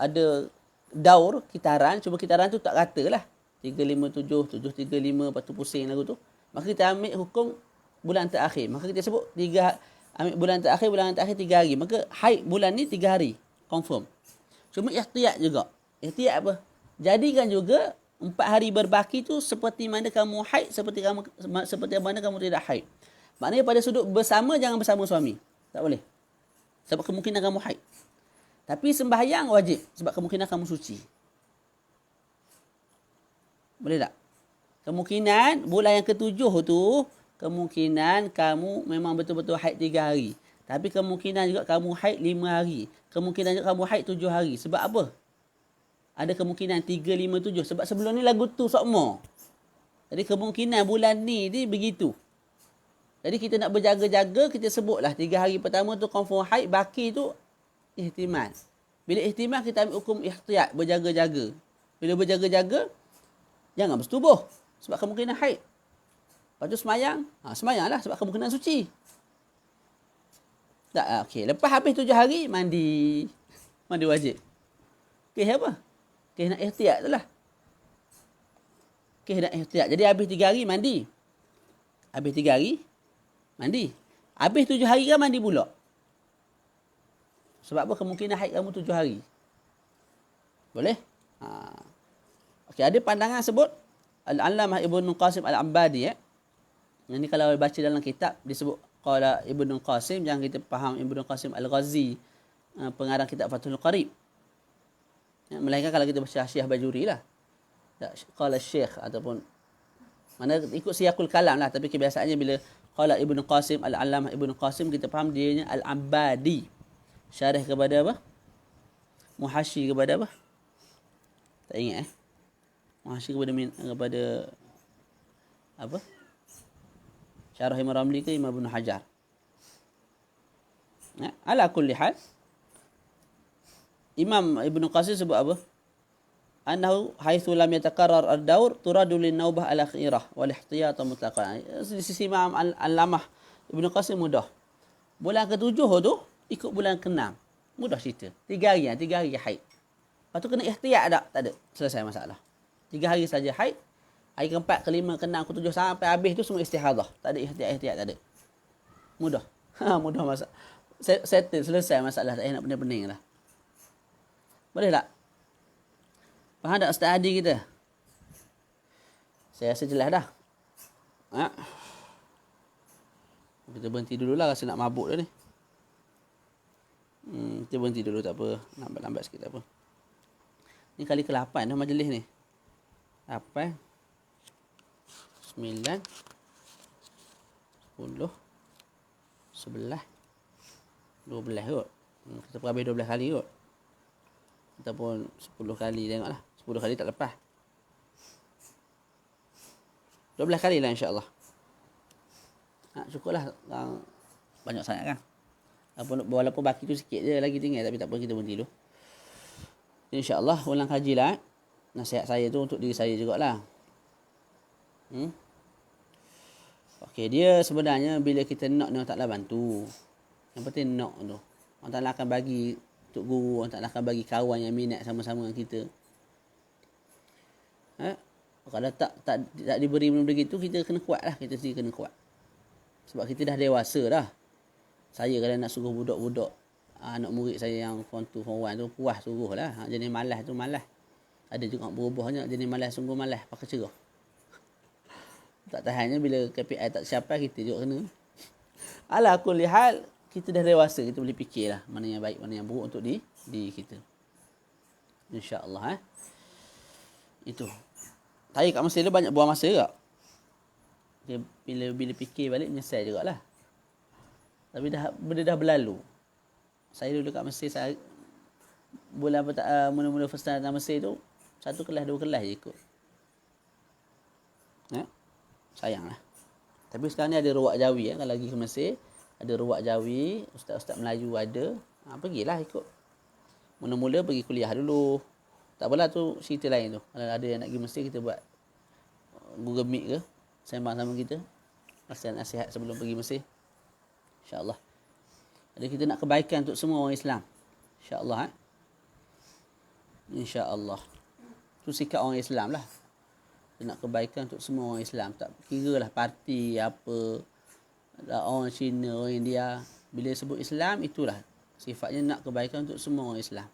ada daur, kitaran. Cuma kitaran tu tak rata lah. 3, 5, 7, 7, 3, 5. Lepas tu pusing lagu tu. Maka kita ambil hukum bulan terakhir. Maka kita sebut ambil bulan terakhir 3 hari. Maka haid bulan ni 3 hari. Confirm. Cuma ihtiyat juga. Ihtiyat apa? Jadikan juga 4 hari berbaki tu seperti mana kamu haid, seperti mana kamu tidak haid. Maknanya pada sudut bersama, jangan bersama suami. Tak boleh. Sebab kemungkinan kamu haid. Tapi sembahyang wajib. Sebab kemungkinan kamu suci. Boleh tak? Kemungkinan bulan yang ke-7 tu, kemungkinan kamu memang betul-betul haid 3 hari. Tapi kemungkinan juga kamu haid 5 hari. Kemungkinan juga kamu haid 7 hari. Sebab apa? Ada kemungkinan 3, 5, 7. Sebab sebelum ni lagu tu sokmo. Jadi kemungkinan bulan ni begitu. Jadi kita nak berjaga-jaga, kita sebutlah 3 hari pertama tu confirm haid, baki tu ihtimal. Bila ihtimal, kita ambil hukum ihtiyat, berjaga-jaga. Bila berjaga-jaga, jangan bersetubuh. Sebab kemungkinan haid. Lepas tu semayang. Semayanglah sebab kemungkinan suci. Tak, okey. Lepas habis 7 hari, mandi. Mandi wajib. Okey, apa? Okey, nak ihtiyat tu lah. Okey, nak ihtiyat. Jadi habis 3 hari, mandi. Habis 3 hari, mandi. Habis 7 hari kan mandi pula. Sebab apa? Kemungkinan haid kamu 7 hari. Boleh? Okey, ada pandangan sebut Al-Allamah Ibnu Qasim Al-Ambadi. Yang ni kalau baca dalam kitab disebut qala Ibnu Qasim, yang kita faham Ibnu Qasim Al-Ghazi, pengarang kitab Fathul Qarib. Melainkan kalau kita baca Syiah Bajuri lah. Qala Syekh ataupun mana ikut siyaqul kalam lah, tapi kebiasaannya bila qala Ibnu Qasim Al-Allamah Ibnu Qasim, kita faham dia Al-Ambadi. Syarah kepada apa? Muhasyi kepada apa? Tak ingat Muhasyi kepada apa? Syarah Imam Ramli ke Imam Ibn Hajar. Ala kulli hal, Imam Ibn Qasim sebut apa? Annahu haitsu lam yatakarrar ad-daur turadu lin-naubah al-akhirah wal ihtiyat mutlaqan. Di sisi Imam Al-Allamah Ibn Qasim mudah. Bulan ke-7 tu ikut bulan ke-6. Mudah cerita. 3 hari haid. Lepas tu kena ihtiyat tak ada. Selesai masalah. 3 hari saja haid. Hari ke-4, ke-5, ke-6, ke-7 sampai habis tu semua istihadah. Tak ada ihtiyat tak ada. Mudah. Mudah masalah. Settle, selesai masalah. Tak payah nak pening-pening lah. Boleh tak? Faham tak Ustaz Hadi kita? Saya rasa jelas dah. Kita berhenti dulu lah, rasa nak mabuk dah ni. Kita berhenti dulu, tak apa. Lambat-lambat sikit, tak apa. Ni kali ke-8 dah majlis ni. 8, 9, 10, 11, 12 kot. Kita pergi habis 12 kali kot. Ataupun 10 kali, tengoklah. 10 kali tak lepas. 12 kali lah insyaAllah. Cukup lah. Banyak sangat kan. Walaupun baki tu sikit je lagi tinggal. Tapi tak apa, kita berhenti dulu. InsyaAllah ulang kaji lah. Nasihat saya tu untuk diri saya jugalah. Okey, dia sebenarnya bila kita nak ni Allah Ta'ala bantu. Yang penting nak tu. Allah Ta'ala akan bagi untuk guru. Allah Ta'ala akan bagi kawan yang minat sama-sama dengan kita. Kalau tak diberi benda begitu, kita kena kuat lah. Kita sendiri kena kuat. Sebab kita dah dewasa dah. Saya kalau nak suruh budak-budak anak murid saya yang form 2, form 1 tu puas suruh lah. Jenis malas tu malas. Ada juga berubahnya jenis malas, sungguh malas pakai cerah. Tak tahannya bila KPI tak siapa kita juga kena. Ala kulli hal, kita dah dewasa, kita boleh fikirlah mana yang baik, mana yang buruk untuk di kita. InsyaAllah. Itu. Saya kat Mesir tu banyak buang masa juga. Bila fikir balik, menyesal jugalah. Tapi benda dah berlalu. Saya dulu kat Mesir, bulan mula-mula first time datang Mesir tu, 1 kelas, 2 kelas je ikut. Sayanglah. Tapi sekarang ni ada ruwak Jawi. Kalau lagi ke Mesir, ada ruwak Jawi, ustaz-ustaz Melayu ada. Pergilah ikut. Mula-mula pergi kuliah dulu. Tak apalah, tu cerita lain tu. Kalau ada yang nak pergi Mesir, kita buat Google Meet ke, sembang sama kita. Nasihat sebelum pergi Mesir. InsyaAllah. Jadi kita nak kebaikan untuk semua orang Islam. InsyaAllah. InsyaAllah. Itu sikap orang Islam lah. Kita nak kebaikan untuk semua orang Islam. Tak kira lah parti apa, orang Cina, orang India. Bila sebut Islam, itulah sifatnya nak kebaikan untuk semua orang Islam.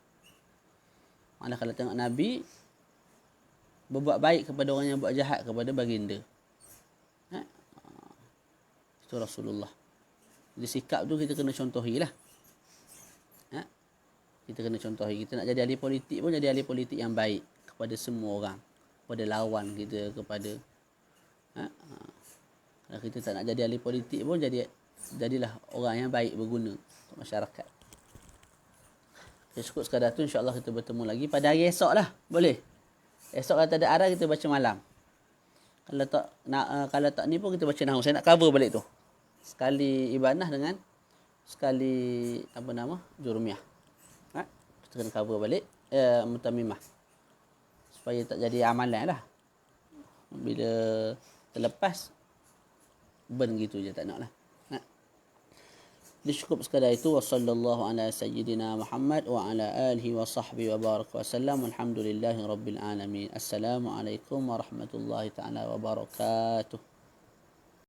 Malah kalau tengok Nabi, berbuat baik kepada orang yang buat jahat kepada baginda. Itu Rasulullah. Jadi sikap tu kita kena contohi lah. Kita kena contohi. Kita nak jadi ahli politik pun jadi ahli politik yang baik kepada semua orang. Kepada lawan kita, kepada kalau kita tak nak jadi ahli politik pun jadilah orang yang baik, berguna untuk masyarakat. Cukup sekadar tu, insyaAllah kita bertemu lagi pada hari esok lah. Boleh? Esok kalau tak ada arah kita baca malam. Kalau tak ni pun kita baca nahu. Saya nak cover balik tu. Sekali ibanah dengan sekali jurumiyah. Kita kena cover balik mutamimah. Supaya tak jadi amalan lah. Bila terlepas, burn gitu je, tak nak lah. Jadi cukup sekadar itu. Wassallallahu ala sayyidina Muhammad wa ala alihi wa sahbihi wa baraka wa sallam. Alhamdulillahi rabbil alamin. Assalamualaikum warahmatullahi ta'ala wabarakatuh.